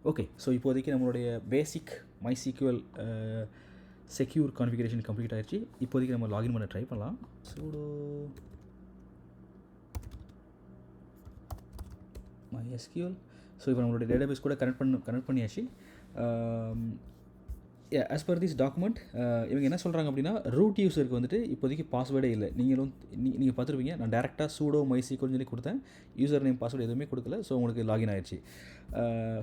ஓகே, ஸோ இப்போதைக்கு நம்மளுடைய பேசிக் மைசீக்வல் செக்யூர் கான்ஃபிகரேஷன் கம்ப்ளீட் ஆகிடுச்சு. இப்போதைக்கு நம்ம லாகின் பண்ண ட்ரை பண்ணலாம். sudo mysql. ஸோ இப்போ நம்மளுடைய டேட்டாபேஸ் கூட கனெக்ட் பண்ணியாச்சு. ஆஸ் பர் திஸ் டாக்குமெண்ட் இவங்க என்ன சொல்கிறாங்க அப்படின்னா ரூட் யூஸருக்கு வந்துட்டு இப்போதைக்கு பாஸ்வேர்டே இல்லை. நீங்கள் பார்த்துருப்பீங்க, நான் டேரெக்டாக sudo mysql சொல்லி கொடுத்தேன், யூசர் நேம் பாஸ்வேர்டு எதுவுமே கொடுக்கல. ஸோ உங்களுக்கு லாகின் ஆயிடுச்சு.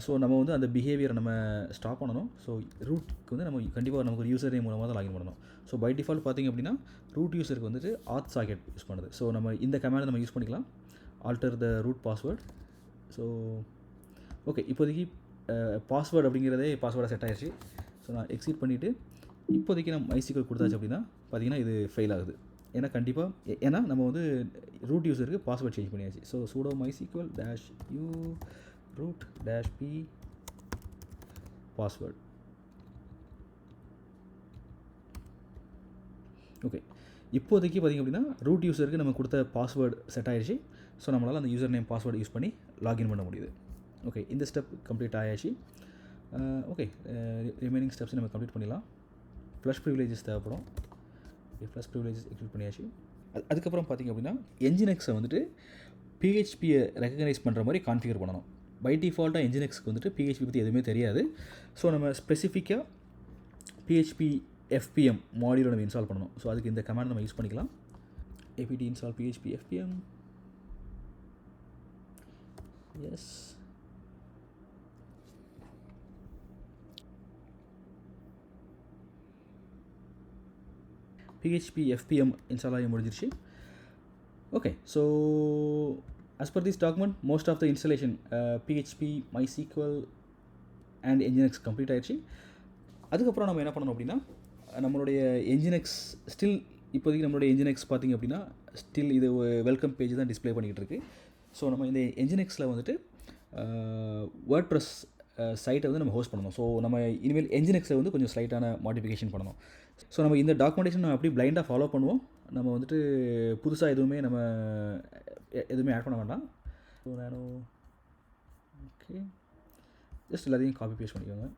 ஸோ நம்ம வந்து அந்த பிஹேவியரை நம்ம ஸ்டாப் பண்ணணும். ஸோ ரூட்க்கு வந்து நம்ம கண்டிப்பாக நமக்கு ஒரு யூசர் நேம் மூலமாக தான் லாகின் பண்ணணும். ஸோ பை டிஃபால்ட் பார்த்திங்க அப்படின்னா ரூட் யூஸருக்கு வந்துட்டு auth சாக்கெட் யூஸ் பண்ணுது. ஸோ நம்ம இந்த கமாண்டை நம்ம யூஸ் பண்ணிக்கலாம், alter the root password. So okay, இப்போதைக்கு பாஸ்வேர்டு அப்படிங்கிறதே பாஸ்வேர்டாக செட் ஆகிடுச்சு. ஸோ நான் எக்ஸிட் பண்ணிவிட்டு இப்போதைக்கு நம்ம மைசீக்வல் கொடுத்தாச்சு அப்படின்னா பார்த்திங்கன்னா இது ஃபெயில் ஆகுது. ஏன்னா நம்ம வந்து ரூட் யூஸருக்கு பாஸ்வேர்ட் சேஞ்ச் பண்ணியாச்சு. So sudo mysql -u root -p password. Okay, இப்போதைக்கு பார்த்திங்க அப்படின்னா ரூட் யூஸருக்கு நம்ம கொடுத்த பாஸ்வேர்டு செட் ஆகிடுச்சு. ஸோ நம்மளால் அந்த யூசர் நேம் பாஸ்வேர்டு யூஸ் பண்ணி லாகின் பண்ண முடியுது. ஓகே, இந்த ஸ்டெப் கம்ப்ளீட் ஆயாச்சு. ஓகே, ரிமைனிங் ஸ்டெப்ஸ் நம்ம கம்ப்ளீட் பண்ணிடலாம். ஃப்ளஷ் ப்ரிவிலேஜஸ் தேவைப்படும். ஃப்ளஷ் ப்ரிவிலேஜஸ் எக்ஸிக்யூட் பண்ணியாச்சு. அதுக்கப்புறம் பார்த்திங்க அப்படின்னா என்ஜினெக்ஸை வந்துட்டு பிஹெச்பியை ரெக்கக்னைஸ் பண்ணுற மாதிரி கான்ஃபிகர் பண்ணணும். பை டிஃபால்ட்டாக என்ஜினெக்ஸ்க்கு வந்துட்டு பிஹெச்பி பற்றி எதுவுமே தெரியாது. ஸோ நம்ம ஸ்பெசிஃபிக்காக பிஹெச்பி எஃபிஎம் மாடியூலை நம்ம இன்ஸ்டால் பண்ணணும். ஸோ அதுக்கு இந்த கமாண்ட் நம்ம யூஸ் பண்ணிக்கலாம். apt install php fpm. Yes, PHP FPM install ஆகி முடிஞ்சிருச்சு. Okay, so as per this document most of the installation PHP MySQL and Nginx complete ஆயிடுச்சு. அதுக்கப்புறம் நம்ம என்ன பண்ணணும் அப்படின்னா நம்மளுடைய Nginx ஸ்டில் இப்போதைக்கு நம்மளுடைய Nginx பார்த்திங்க அப்படின்னா ஸ்டில் இது வெல்கம் பேஜ் தான் டிஸ்பிளே பண்ணிக்கிட்டு இருக்குது. ஸோ நம்ம இந்த Nginxல வந்துட்டு WordPress சைட்டை வந்து நம்ம ஹோஸ்ட் பண்ணணும். ஸோ நம்ம இனிமேல் Nginxை வந்து கொஞ்சம் ஸ்லைட்டான மாடிஃபிகேஷன் பண்ணணும். ஸோ நம்ம இந்த டாக்குமெண்டேஷன் நம்ம அப்படி பிளைண்டாக ஃபாலோ பண்ணுவோம். நம்ம வந்துட்டு புதுசாக எதுவுமே ஆட் பண்ண வேண்டாம். ஸோ ஓகே, ஜஸ்ட் எல்லாத்தையும் காப்பி பேஸ்ட் பண்ணிக்கோங்க.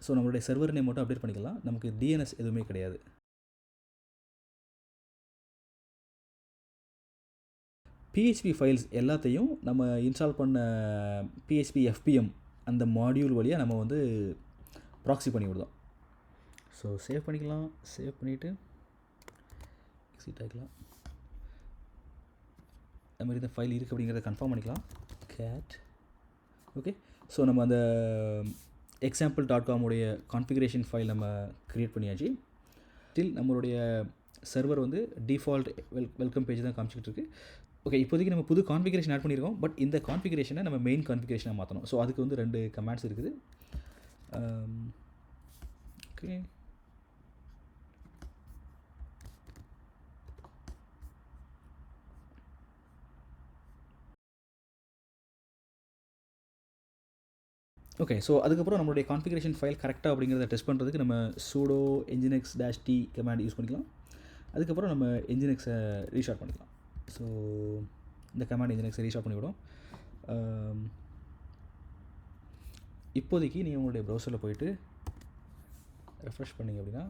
ஸோ நம்மளுடைய சர்வர் நேம் மட்டும் அப்டேட் பண்ணிக்கலாம். நமக்கு டிஎன்எஸ் எதுவுமே கிடையாது. பிஹெச்பி ஃபைல்ஸ் எல்லாத்தையும் நம்ம இன்ஸ்டால் பண்ண பிஹெச்பி எஃபிஎம் அந்த மாடியூல் வழியாக நம்ம வந்து ப்ராக்ஸி பண்ணி விடுதோம். ஸோ சேவ் பண்ணிக்கலாம். சேவ் பண்ணிவிட்டு எக்ஸிட் ஆகிக்கலாம். அது மாதிரி இந்த ஃபைல் இருக்குது அப்படிங்கிறத கன்ஃபார்ம் பண்ணிக்கலாம். Gate okay. ஸோ நம்ம அந்த example.com உடைய கான்ஃபிகரேஷன் ஃபைல் நம்ம க்ரியேட் பண்ணியாச்சு. ஸ்டில் நம்மளுடைய சர்வர் வந்து டிஃபால்ட் வெல்கம் பேஜ் தான் காமிச்சிக்கிட்டு இருக்குது. ஓகே, இப்போதைக்கு நம்ம புது கான்ஃபிகரேஷன் ஆட் பண்ணியிருக்கோம். பட் இந்த கான்ஃபிகரேஷனை நம்ம மெயின் கான்ஃபிகரேஷனாக மாற்றணும். ஸோ அதுக்கு வந்து 2 கமாண்ட்ஸ் இருக்குது. Okay, okay. ஸோ அதுக்கப்புறம் நம்மளுடைய கான்ஃபிகரேஷன் ஃபைல் கரெக்டாக அப்படிங்கிறத டெஸ்ட் பண்ணுறதுக்கு நம்ம sudo nginx-t கமாண்ட் யூஸ் பண்ணிக்கலாம். அதுக்கப்புறம் நம்ம Nginx-ஐ ரீஸ்டார்ட் பண்ணிக்கலாம். ஸோ இந்த கமாண்ட் Nginx-ஐ ரீஸ்டார்ட் பண்ணிவிடும். இப்போதைக்கு நீங்கள் உங்களுடைய ப்ரௌசரில் போயிட்டு ரெஃப்ரெஷ் பண்ணிங்க அப்படின்னா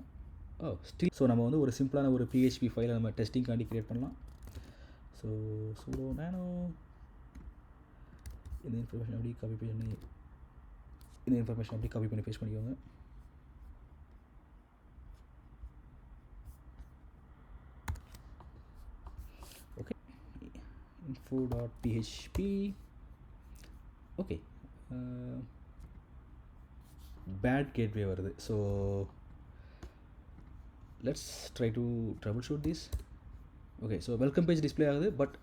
ஸ்டில் ஸோ நம்ம வந்து ஒரு சிம்பிளான ஒரு பிஹெச்பி ஃபைலை நம்ம டெஸ்டிங்காண்டி க்ரியேட் பண்ணலாம். ஸோ sudo nano இந்த இன்ஃபர்மேஷன் அப்படி காப்பி பண்ணி பேஸ்ட் பண்ணிக்கோங்க. Okay, info.php. Okay, bad gateway வருது. So let's try to troubleshoot this. Okay, so welcome page display ஆகுது. பட்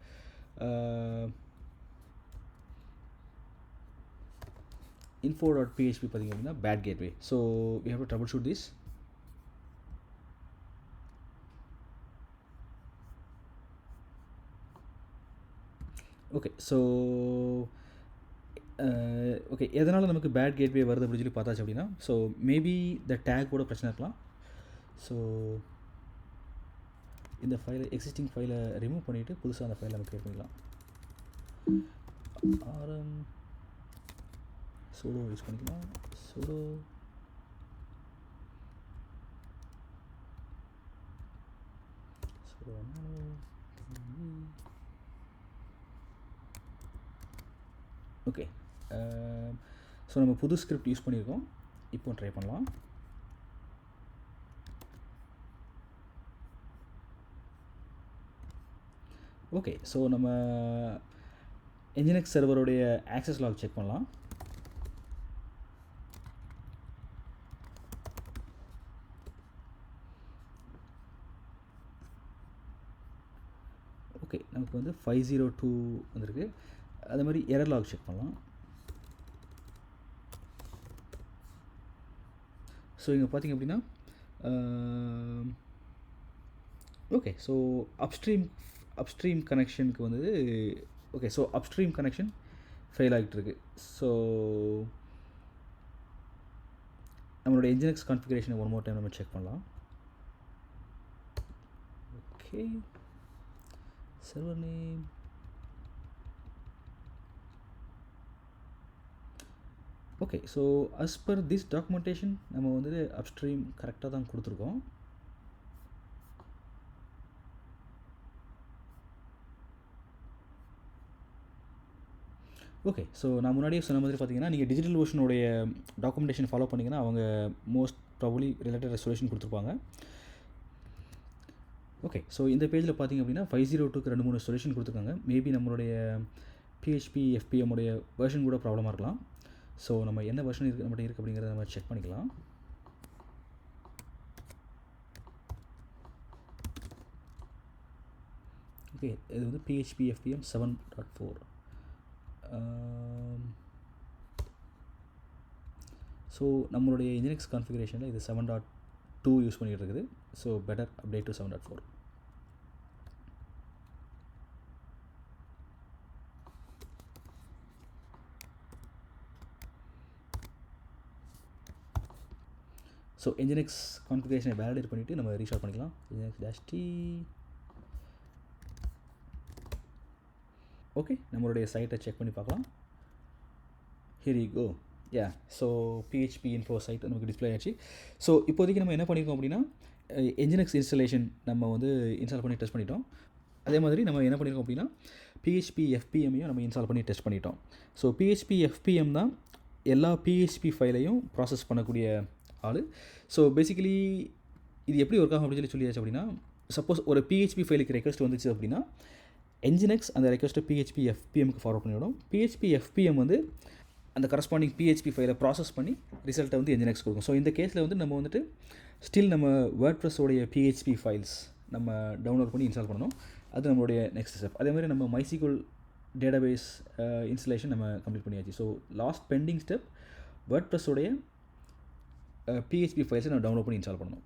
info.php பார்த்திங்க அப்படின்னா bad gateway. So we have to troubleshoot this. Okay, so okay, எதனால் நமக்கு bad gateway வருது அப்படின்னு சொல்லி பார்த்தாச்சு அப்படின்னா ஸோ மேபி த டேக் கூட பிரச்சனை இருக்கலாம். ஸோ இந்த ஃபைலை எக்ஸிஸ்டிங் ஃபைலை ரிமூவ் பண்ணிவிட்டு புதுசாக அந்த ஃபைலை நம்ம க்ரியேட் பண்ணிக்கலாம். sudo யூஸ் பண்ணிக்கலாம். sudo okay. ஸோ நம்ம புது ஸ்கிரிப்ட் யூஸ் பண்ணியிருக்கோம். இப்போ ட்ரை பண்ணலாம். ஓகே, ஸோ நம்ம Nginx சர்வருடைய ஆக்சஸ் லாக் செக் பண்ணலாம். ஓகே, நமக்கு வந்து 502 வந்திருக்கு. அதே மாதிரி எரர் லாக் செக் பண்ணலாம். ஸோ இங்கே பார்த்திங்க அப்படின்னா ஓகே, ஸோ அப்ஸ்ட்ரீம் கனெக்ஷனுக்கு வந்து okay, so upstream connection fail ஆகிட்டு இருக்கு. ஸோ நம்மளோட Nginx கான்ஃபிகரேஷனை ஒன் மோர் டைம் நம்ம செக் பண்ணலாம். Okay, server name okay. So as per this documentation நம்ம வந்து அப்ஸ்ட்ரீம் கரெக்டாக தான் கொடுத்துருக்கோம். ஓகே. ஸோ நான் முன்னாடியே சொன்ன மாதிரி பார்த்தீங்கன்னா, நீங்கள் டிஜிட்டல் ஓஷனுடைய டாக்குமெண்டேஷன் ஃபாலோ பண்ணிங்கன்னா, அவங்க மோஸ்ட் ப்ராபப்லி ரிலேட்டட் ரெசல்யூஷன் கொடுத்துருப்பாங்க. ஓகே. ஸோ இந்த பேஜில் பார்த்தீங்க அப்படின்னா 502க்கு 2-3 சொல்யூஷன் கொடுத்துருக்காங்க. மேபி நம்மளுடைய PHP FPM உடைய வெர்ஷன் கூட ப்ராப்ளமாக இருக்கலாம். ஸோ நம்ம என்ன வெர்ஷன் நம்மகிட்ட இருக்குது அப்படிங்கிறத நம்ம செக் பண்ணிக்கலாம். ஓகே. இது வந்து PHP FPM 7.4. ஸோ நம்மளுடைய இன்ஜினிக்ஸ் கான்ஃபிகரேஷனில் இது 7.2 யூஸ் பண்ணிகிட்டு இருக்குது. So better update to 7.4. So nginx கான்ஃபிகரேஷனை வேலிடேட் பண்ணிவிட்டு நம்ம ரீஸ்டார்ட் பண்ணிக்கலாம். Nginx-T. ஓகே. நம்மளுடைய சைட்டை செக் பண்ணி பார்க்கலாம். Here you go. Yeah. So PHP info site நமக்கு டிஸ்பிளே ஆச்சு. ஸோ இப்போதைக்கு நம்ம என்ன பண்ணியிருக்கோம் அப்படின்னா, Nginx இன்ஸ்டலேஷன் நம்ம வந்து இன்ஸ்டால் பண்ணி டெஸ்ட் பண்ணிட்டோம். அதே மாதிரி நம்ம என்ன பண்ணியிருக்கோம் அப்படின்னா, PHP FPM-ஐயும் நம்ம இன்ஸ்டால் பண்ணி டெஸ்ட் பண்ணிட்டோம். ஸோ PHP FPM தான் எல்லா PHP ஃபைலையும் ப்ராசஸ் பண்ணக்கூடிய ஆள். ஸோ பேசிக்கலி இது எப்படி ஒர்க் ஆகும் அப்படின்னு சொல்லியாச்சு அப்படின்னா, சப்போஸ் ஒரு PHP ஃபைலுக்கு ரெக்வஸ்ட் வந்துச்சு அப்படின்னா, Nginx அந்த ரெக்வஸ்ட்டை PHP FPM-க்கு ஃபார்வர்ட் பண்ணிவிடும். PHP FPM வந்து அந்த கரஸ்பாண்டிங் PHP ஃபைலை ப்ராசஸ் பண்ணி ரிசல்ட்டை வந்து Nginx கொடுக்கும். ஸோ இந்த கேஸில் வந்து நம்ம வந்துட்டு ஸ்டில் நம்ம வேர்ட்ப்ரெஸ்ஸோடைய PHP ஃபைல்ஸ் நம்ம டவுன்லோட் பண்ணி இன்ஸ்டால் பண்ணணும். அது நம்மளுடைய நெக்ஸ்ட் ஸ்டெப். அதேமாதிரி நம்ம MySQL டேட்டாபேஸ் இன்ஸ்டலேஷன் நம்ம கம்ப்ளீட் பண்ணியாச்சு. ஸோ லாஸ்ட் பெண்டிங் ஸ்டெப் வேர்ட்ப்ரெஸ்ஸோடைய PHP ஃபைல்ஸை நம்ம டவுன்லோட் பண்ணி இன்ஸ்டால் பண்ணணும்.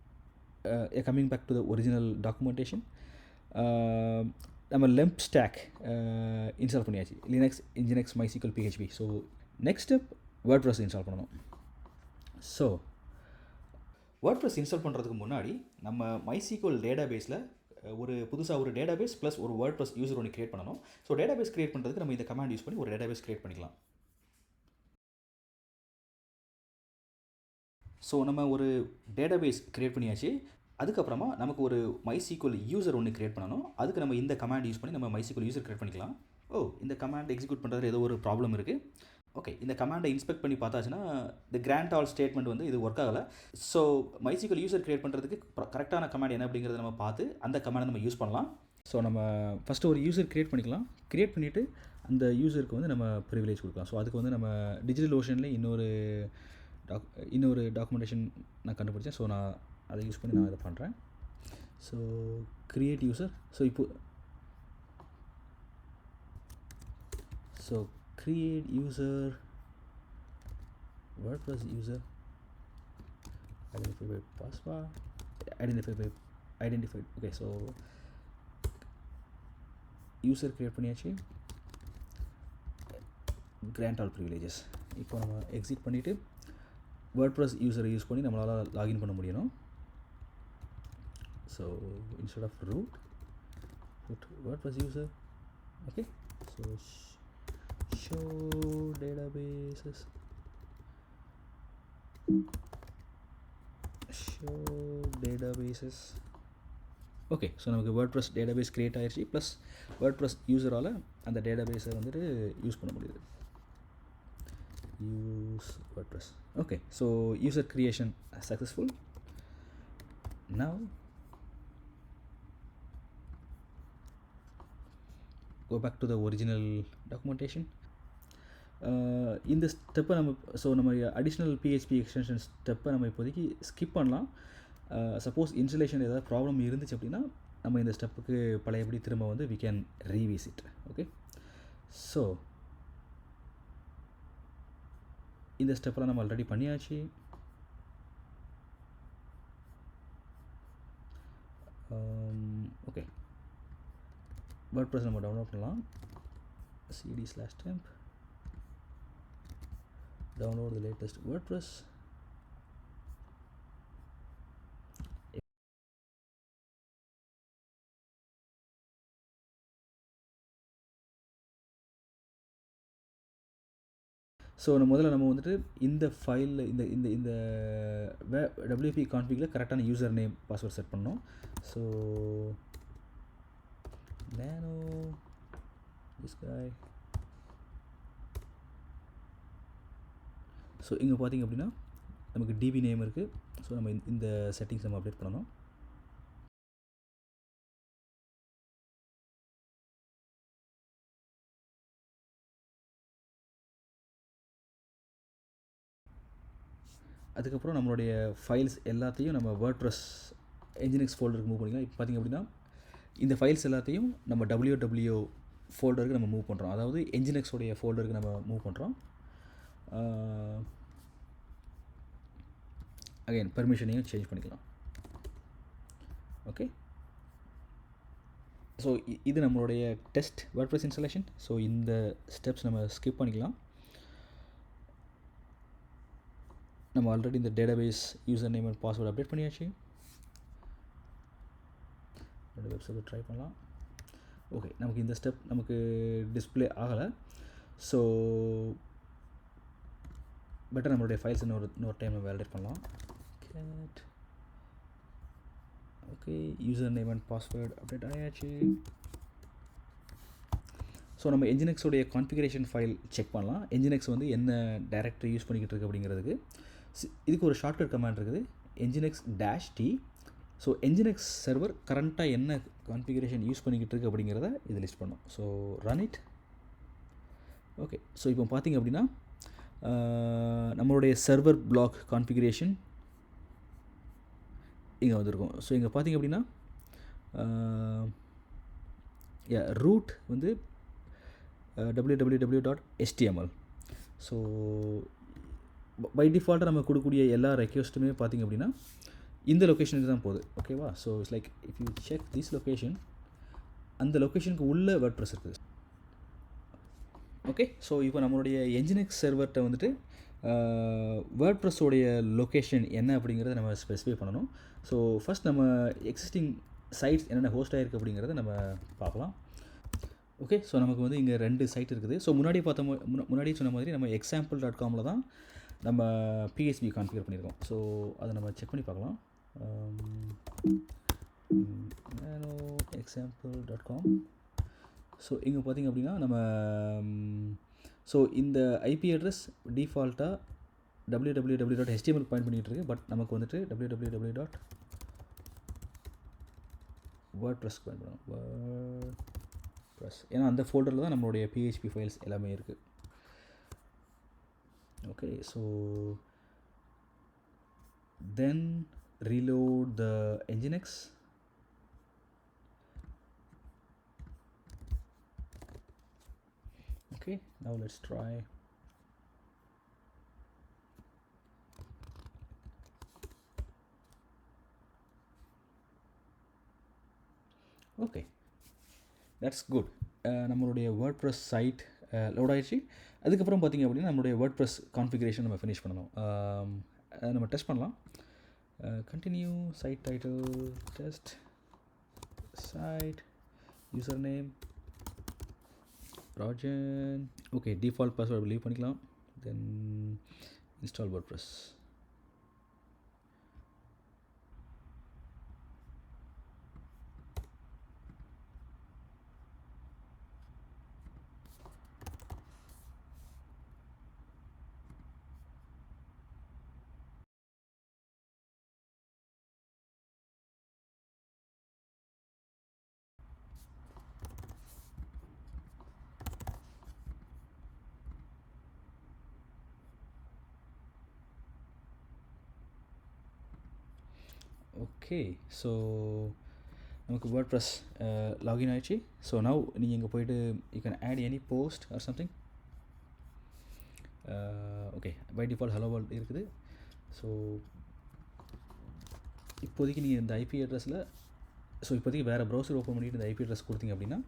Coming back to the original documentation, நம்ம லெம்ப் ஸ்டாக் இன்ஸ்டால் பண்ணியாச்சு. Linux, Nginx, MySQL, PHP. So next step WordPress install பண்ணணும். ஸோ வேர்ட்ப்ரெஸ் இன்ஸ்டால் பண்ணுறதுக்கு முன்னாடி நம்ம MySQL டேட்டாபேஸில் புதுசாக ஒரு டேட்டாபேஸ் ப்ளஸ் ஒரு வேர்ட்ப்ரெஸ் யூசர் ஒன்று க்ரியேட் பண்ணணும். ஸோ டேட்டாபேஸ் க்ரியேட் பண்ணுறதுக்கு நம்ம இந்த கமாண்ட் யூஸ் பண்ணி ஒரு டேட்டாபேஸ் க்ரியேட் பண்ணிக்கலாம். ஸோ நம்ம ஒரு டேட்டாபேஸ் க்ரியேட் பண்ணியாச்சு. அதுக்கப்புறமா நமக்கு ஒரு MySQL யூசர் ஒன்று க்ரியேட் பண்ணணும். அதுக்கு நம்ம இந்த கமாண்ட் யூஸ் பண்ணி நம்ம MySQL யூசர் க்ரியேட் பண்ணிக்கலாம். இந்த கமாண்ட் எக்ஸிக்யூட் பண்ணுறதுல ஏதோ ஒரு ப்ராப்ளம் இருக்குது. ஓகே. இந்த கமாண்டை இன்ஸ்பெக்ட் பண்ணி பார்த்தாச்சுன்னா இந்த கிராண்ட் ஆல் ஸ்டேட்மெண்ட் வந்து இது ஒர்க் ஆகலை. ஸோ MySQL யூசர் க்ரியேட் பண்ணுறதுக்கு கரெக்டான கமாண்ட் என்ன அப்படிங்கிறத நம்ம பார்த்து அந்த கமாண்டை நம்ம யூஸ் பண்ணலாம். ஸோ நம்ம ஃபஸ்ட்டு ஒரு யூசர் க்ரியேட் பண்ணிக்கலாம். க்ரியேட் பண்ணிவிட்டு அந்த யூசருக்கு வந்து நம்ம ப்ரிவிலேஜ் கொடுக்கலாம். ஸோ அதுக்கு வந்து நம்ம டிஜிட்டல் ஓஷனில் இன்னொரு டாக்குமெண்டேஷன் நான் கண்டுபிடிச்சேன். ஸோ நான் அதை யூஸ் பண்ணி நான் இதை பண்ணுறேன். So create user. So create user, WordPress user, identify by password, identified. Okay, so user create பண்ணியாச்சு. grant all privileges. இப்போ நம்ம எக்ஸிட் பண்ணிவிட்டு WordPress யூசரை யூஸ் பண்ணி நம்மளால் லாகின் பண்ண முடியணும். So instead of root, put WordPress user. Okay, so show databases, okay. So நமக்கு WordPress database create ஆகிடுச்சு. ப்ளஸ் வேர்ட்ப்ரெஸ் யூசரால் அந்த டேட்டாபேஸை வந்துட்டு யூஸ் பண்ண முடியுது. Use WordPress. Okay. So user creation successful. Now go back to the original documentation. இந்த ஸ்டெப்பை நம்ம additional PHP extension ஸ்டெப்பை நம்ம இப்போதைக்கு ஸ்கிப் பண்ணலாம். சப்போஸ் இன்ஸ்டலேஷன் ஏதாவது ப்ராப்ளம் இருந்துச்சு அப்படின்னா நம்ம இந்த ஸ்டெப்புக்கு பழையபடி திரும்ப வந்து we can revisit. Okay. So இந்த ஸ்டெப்பெல்லாம் நம்ம ஆல்ரெடி பண்ணியாச்சு. ஓகே. WordPress நம்ம டவுன்லோட் பண்ணலாம். cd/temp download the latest WordPress. So முதல்ல நம்ம வந்துட்டு இந்த ஃபைலில் இந்த WP கான்ஃபிகில் கரெக்டான யூசர் நேம் பாஸ்வேர்ட் செட் பண்ணோம். So nano this guy so இங்கே பார்த்திங்க அப்படின்னா நமக்கு டிபி நேம் இருக்குது. ஸோ நம்ம இந்த செட்டிங்ஸ் நம்ம அப்டேட் பண்ணணும். அதுக்கப்புறம் நம்மளுடைய ஃபைல்ஸ் எல்லாத்தையும் நம்ம வேர்ட்ப்ரெஸ் என்ஜினிக்ஸ் ஃபோல்டருக்கு மூவ் பண்ணிக்கலாம். இப்போ பார்த்திங்க அப்படின்னா இந்த ஃபைல்ஸ் எல்லாத்தையும் நம்ம www ஃபோல்டருக்கு நம்ம மூவ் பண்ணுறோம். அதாவது என்ஜினிக்ஸோடைய ஃபோல்டருக்கு நம்ம மூவ் பண்ணுறோம். அகைன் பெர்மிஷனையும் சேஞ்ச் பண்ணிக்கலாம். ஓகே, ஸோ இது நம்மளுடைய டெஸ்ட் வேர்ட்ப்ரெஸ் இன்ஸ்டாலேஷன். ஸோ இந்த ஸ்டெப்ஸ் நம்ம ஸ்கிப் பண்ணிக்கலாம். நம்ம ஆல்ரெடி இந்த database user name and password update பண்ணியாச்சு. வெப்சைட் ட்ரை பண்ணலாம். ஓகே, நமக்கு இந்த ஸ்டெப் நமக்கு டிஸ்பிளே ஆகலை. ஸோ பெட்டர் நம்மளுடைய ஃபைல்ஸ் இன்னொரு டைம் நம்ம வேலிடேட் பண்ணலாம். Okay, user name and password update ஆயாச்சு. ஸோ நம்ம என்ஜினிக்ஸோடைய கான்ஃபிகரேஷன் ஃபைல் செக் பண்ணலாம். என்ஜினிக்ஸ் வந்து என்ன டைரக்டரி யூஸ் பண்ணிக்கிட்டு இருக்கு அப்படிங்கிறதுக்கு இதுக்கு ஒரு ஷார்ட்கட் கமாண்ட் இருக்குது, nginx-t. ஸோ என்ஜினிக்ஸ் சர்வர் கரண்ட்டாக என்ன கான்ஃபிகரேஷன் யூஸ் பண்ணிக்கிட்டு இருக்கு அப்படிங்கிறத இது லிஸ்ட் பண்ணோம். So run it. Okay, so இப்போ பார்த்திங்க அப்படின்னா நம்மளுடைய சர்வர் பிளாக் கான்ஃபிகரேஷன் இங்கே வந்திருக்கும். ஸோ இங்கே பார்த்திங்க அப்படின்னா ரூட் வந்து www.html. ஸோ பை டிஃபால்ட்டாக நம்ம கொடுக்கக்கூடிய எல்லா ரெக்வெஸ்ட்டுமே பார்த்திங்க அப்படின்னா இந்த லொக்கேஷனுக்கு தான் போகுது. ஓகேவா? So it's like if you check this location, அந்த லொக்கேஷனுக்கு உள்ள வேர்ட்ப்ரெஸ் இருக்குது. ஓகே, ஸோ இப்போ நம்மளுடைய என்ஜினிக்ஸ் சர்வர்கிட்ட வந்துட்டு வேர்ட்ப்ரெஸ்ஸோடைய லொக்கேஷன் என்ன அப்படிங்கிறத நம்ம ஸ்பெசிஃபை பண்ணணும். ஸோ ஃபஸ்ட் நம்ம எக்ஸிஸ்டிங் சைட்ஸ் என்னென்ன ஹோஸ்ட் ஆகிருக்கு அப்படிங்கிறத நம்ம பார்க்கலாம். ஓகே, ஸோ நமக்கு வந்து இங்கே 2 சைட் இருக்குது. ஸோ முன்னாடி சொன்ன மாதிரி நம்ம example.comல தான் நம்ம PHP கான்ஃபிகர் பண்ணியிருக்கோம். ஸோ அதை நம்ம செக் பண்ணி பார்க்கலாம். example.com. ஸோ இங்கே பார்த்திங்க அப்படின்னா நம்ம ஸோ இந்த ஐபி அட்ரஸ் டிஃபால்ட்டாக www.html பாயிண்ட் பண்ணிகிட்டு இருக்கு. பட் நமக்கு வந்துட்டு www.wordpress பாயிண்ட் பண்ணணும். WordPress, ஏன்னா அந்த ஃபோல்டரில் தான் நம்மளுடைய PHP ஃபைல்ஸ் எல்லாமே இருக்குது. Okay, so then reload the nginx. Okay, now let's try. Okay, that's good. நம்மளுடைய வேர்ட்ப்ரெஸ் சைட் லோட் ஆகிடுச்சு. அதுக்கப்புறம் பார்த்திங்க அப்படின்னா நம்மளுடைய வேர்ட்ப்ரெஸ் கான்ஃபிகரேஷன் நம்ம ஃபினிஷ் பண்ணணும். நம்ம டெஸ்ட் பண்ணலாம். Continue site title test site user name Rajan. Okay, default password leave பண்ணிக்கலாம். Then install WordPress. Okay, so நமக்கு வேர்ட்ப்ரெஸ் லாகின் ஆகிடுச்சு. ஸோ நவ் நீங்கள் இங்கே போய்ட்டு you can add any post or something. Okay, by default hello world இருக்குது. So இப்போதைக்கு நீங்கள் இந்த ஐபி அட்ரஸில் இப்போதைக்கு வேறு ப்ரௌசர் ஓப்பன் பண்ணிவிட்டு இந்த ஐபி அட்ரஸ் கொடுத்தீங்க அப்படின்னா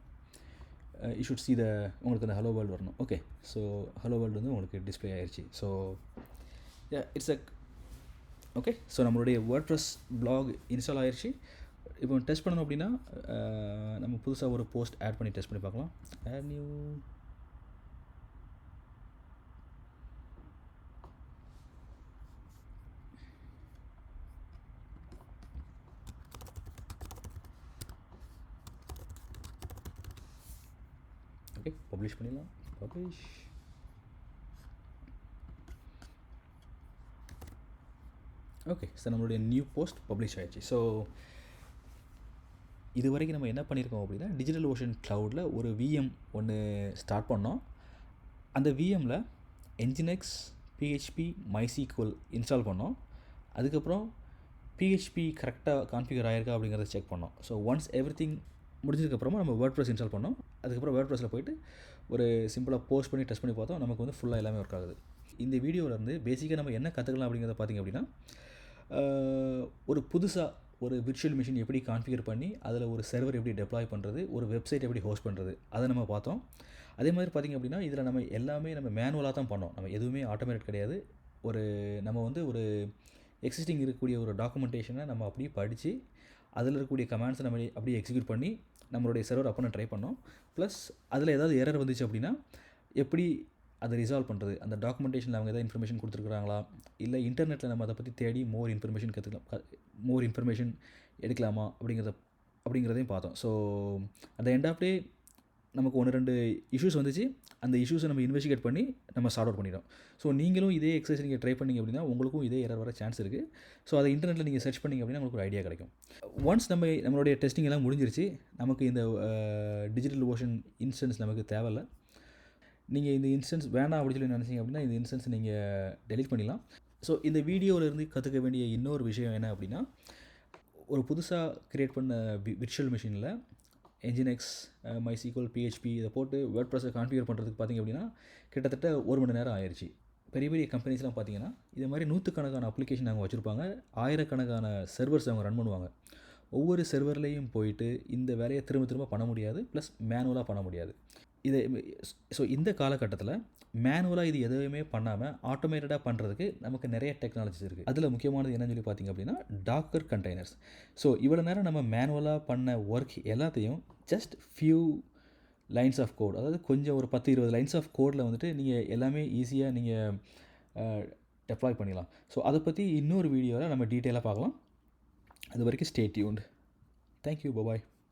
யூ ஷுட் சி உங்களுக்கு அந்த ஹலோ வேர்ல்டு வரணும். ஓகே, ஸோ ஹலோ வேர்ல்டு வந்து உங்களுக்கு டிஸ்பிளே ஆகிடுச்சு. ஸோ இட்ஸ் ஓகே, ஸோ நம்மளுடைய வேர்ட்ப்ரெஸ் பிளாக் இன்ஸ்டால் ஆகிடுச்சு. இப்போ டெஸ்ட் பண்ணணும் அப்படின்னா நம்ம புதுசாக ஒரு போஸ்ட் ஆட் பண்ணி டெஸ்ட் பண்ணி பார்க்கலாம். Add new. ஓகே, பப்ளிஷ் பண்ணிடலாம். பப்ளிஷ். ஓகே சார், நம்மளுடைய நியூ போஸ்ட் பப்ளிஷ் ஆயிடுச்சு. ஸோ இது வரைக்கும் நம்ம என்ன பண்ணியிருக்கோம் அப்படின்னா, டிஜிட்டல் ஓஷன் க்ளவுடில் ஒரு விஎம் ஒன்று ஸ்டார்ட் பண்ணோம். அந்த விஎம்மில் என்ஜினெக்ஸ் பிஹெச்பி மைசீக்வல் இன்ஸ்டால் பண்ணோம். அதுக்கப்புறம் பிஹெச்பி கரெக்டாக கான்ஃபிகர் ஆயிருக்கா அப்படிங்கிறத செக் பண்ணோம். ஸோ ஒன்ஸ் எவ்ரிதிங் முடிஞ்சதுக்கப்புறமா நம்ம வேர்ட்ப்ரெஸ் இன்ஸ்டால் பண்ணோம். அதுக்கப்புறம் வேர்ட்ப்ரெஸில் போயிட்டு ஒரு சிம்பிளாக போஸ்ட் பண்ணி டெஸ்ட் பண்ணி பார்த்தோம். நமக்கு வந்து ஃபுல்லாக எல்லாமே ஒர்க் ஆகுது. இந்த வீடியோவிலேருந்து பேசிக்காக நம்ம என்ன கற்றுக்கலாம் அப்படிங்கிறத பார்த்திங்க அப்படின்னா, ஒரு புதுசாக ஒரு விர்ச்சுவல் மிஷின் எப்படி கான்ஃபிகர் பண்ணி அதில் ஒரு சர்வர் எப்படி டெப்ளாய் பண்ணுறது, ஒரு வெப்சைட் எப்படி ஹோஸ்ட் பண்ணுறது, அதை நம்ம பார்த்தோம். அதே மாதிரி பார்த்திங்க அப்படின்னா, இதில் நம்ம எல்லாமே நம்ம மேனுவலாக தான் பண்ணோம். நம்ம எதுவுமே ஆட்டோமேட் கிடையாது. நம்ம வந்து ஒரு எக்ஸிஸ்டிங் இருக்கக்கூடிய ஒரு டாக்குமெண்டேஷனை நம்ம அப்படியே படித்து அதில் இருக்கக்கூடிய கமாண்ட்ஸை நம்ம அப்படியே எக்ஸிக்யூட் பண்ணி நம்மளுடைய சர்வர் அப்போ ட்ரை பண்ணோம். ப்ளஸ் அதில் ஏதாவது எரர் வந்துச்சு அப்படின்னா எப்படி அதை ரிசால்வ் பண்ணுறது, அந்த டாக்குமெண்டேஷனில் அவங்க எதாவது இன்ஃபர்மேஷன் கொடுத்துருக்குறாங்களா, இல்லை இன்டர்நெட்டில் நம்ம அதை பற்றி தேடி மோர் இன்ஃபர்மேஷன் எடுக்கலாமா அப்படிங்கிறதையும் பார்த்தோம். So at the end of day நமக்கு 1-2 இஷ்யூஸ் வந்துச்சு. அந்த இஷ்யூஸை நம்ம இன்வெஸ்டிகேட் பண்ணி நம்ம சார்ட் அவுட் பண்ணிட்டோம். ஸோ நீங்களும் இதே எக்ஸசைஸ் நீங்கள் ட்ரை பண்ணிங்க அப்படின்னா உங்களுக்கும் இதே எரர் வர சான்ஸ் இருக்குது. ஸோ அதை இன்டர்நெட்டில் நீங்கள் சர்ச் பண்ணிங்க அப்படின்னா உங்களுக்கு ஒரு ஐடியா கிடைக்கும். ஒன்ஸ் நம்மளுடைய டெஸ்டிங் எல்லாம் முடிஞ்சிருச்சு, நமக்கு இந்த டிஜிட்டல் ஓஷன் இன்ஸ்டன்ஸ் நமக்கு தேவையில்லை. நீங்கள் இந்த இன்ஸ்டன்ஸ் வேணாம் அப்படின்னு சொல்லி நினச்சிங்க அப்படின்னா இந்த இன்ஸ்டன்ஸ் நீங்கள் டெலீட் பண்ணிடலாம். ஸோ இந்த வீடியோவிலேருந்து கற்றுக்க வேண்டிய இன்னொரு விஷயம் என்ன அப்படின்னா, ஒரு புதுசாக க்ரியேட் பண்ண விர்ச்சுவல் மிஷினில் என்ஜினெக்ஸ் மைசீக்வல் பிஹெச்பி இதை போட்டு வேர்ட்ப்ரெஸ்ஸை கான்ஃபிகர் பண்ணுறதுக்கு பார்த்திங்க அப்படின்னா கிட்டத்தட்ட 1 மணி நேரம் ஆயிடுச்சு. பெரிய பெரிய கம்பெனிஸ்லாம் பார்த்திங்கன்னா இது மாதிரி நூற்றுக்கணக்கான அப்ளிகேஷன் அவங்க வச்சுருப்பாங்க. ஆயிரக்கணக்கான சர்வர்ஸ் அவங்க ரன் பண்ணுவாங்க. ஒவ்வொரு சர்வர்லேயும் போயிட்டு இந்த வேலையை திரும்ப திரும்ப பண்ண முடியாது, ப்ளஸ் மேனுவலாக பண்ண முடியாது. ஸோ இந்த காலகட்டத்தில் மேனுவலாக இது எதுவுமே பண்ணாமல் ஆட்டோமேட்டடாக பண்ணுறதுக்கு நமக்கு நிறைய டெக்னாலஜிஸ் இருக்குது. அதில் முக்கியமானது என்னன்னு சொல்லி பார்த்திங்க அப்படின்னா டாக்கர் கண்டெய்னர்ஸ். ஸோ இவ்வளோ நேரம் நம்ம மேனுவலாக பண்ண ஒர்க் எல்லாத்தையும் just few lines of code, அதாவது கொஞ்சம் ஒரு 10-20 லைன்ஸ் ஆஃப் கோடில் வந்துட்டு நீங்கள் எல்லாமே ஈஸியாக நீங்கள் டெப்ளாய் பண்ணிடலாம். ஸோ அதை பற்றி இன்னொரு வீடியோவில் நம்ம டீட்டெயிலாக பார்க்கலாம். அது வரைக்கும் ஸ்டே டியூன்ட். தேங்க்யூ. பாய்.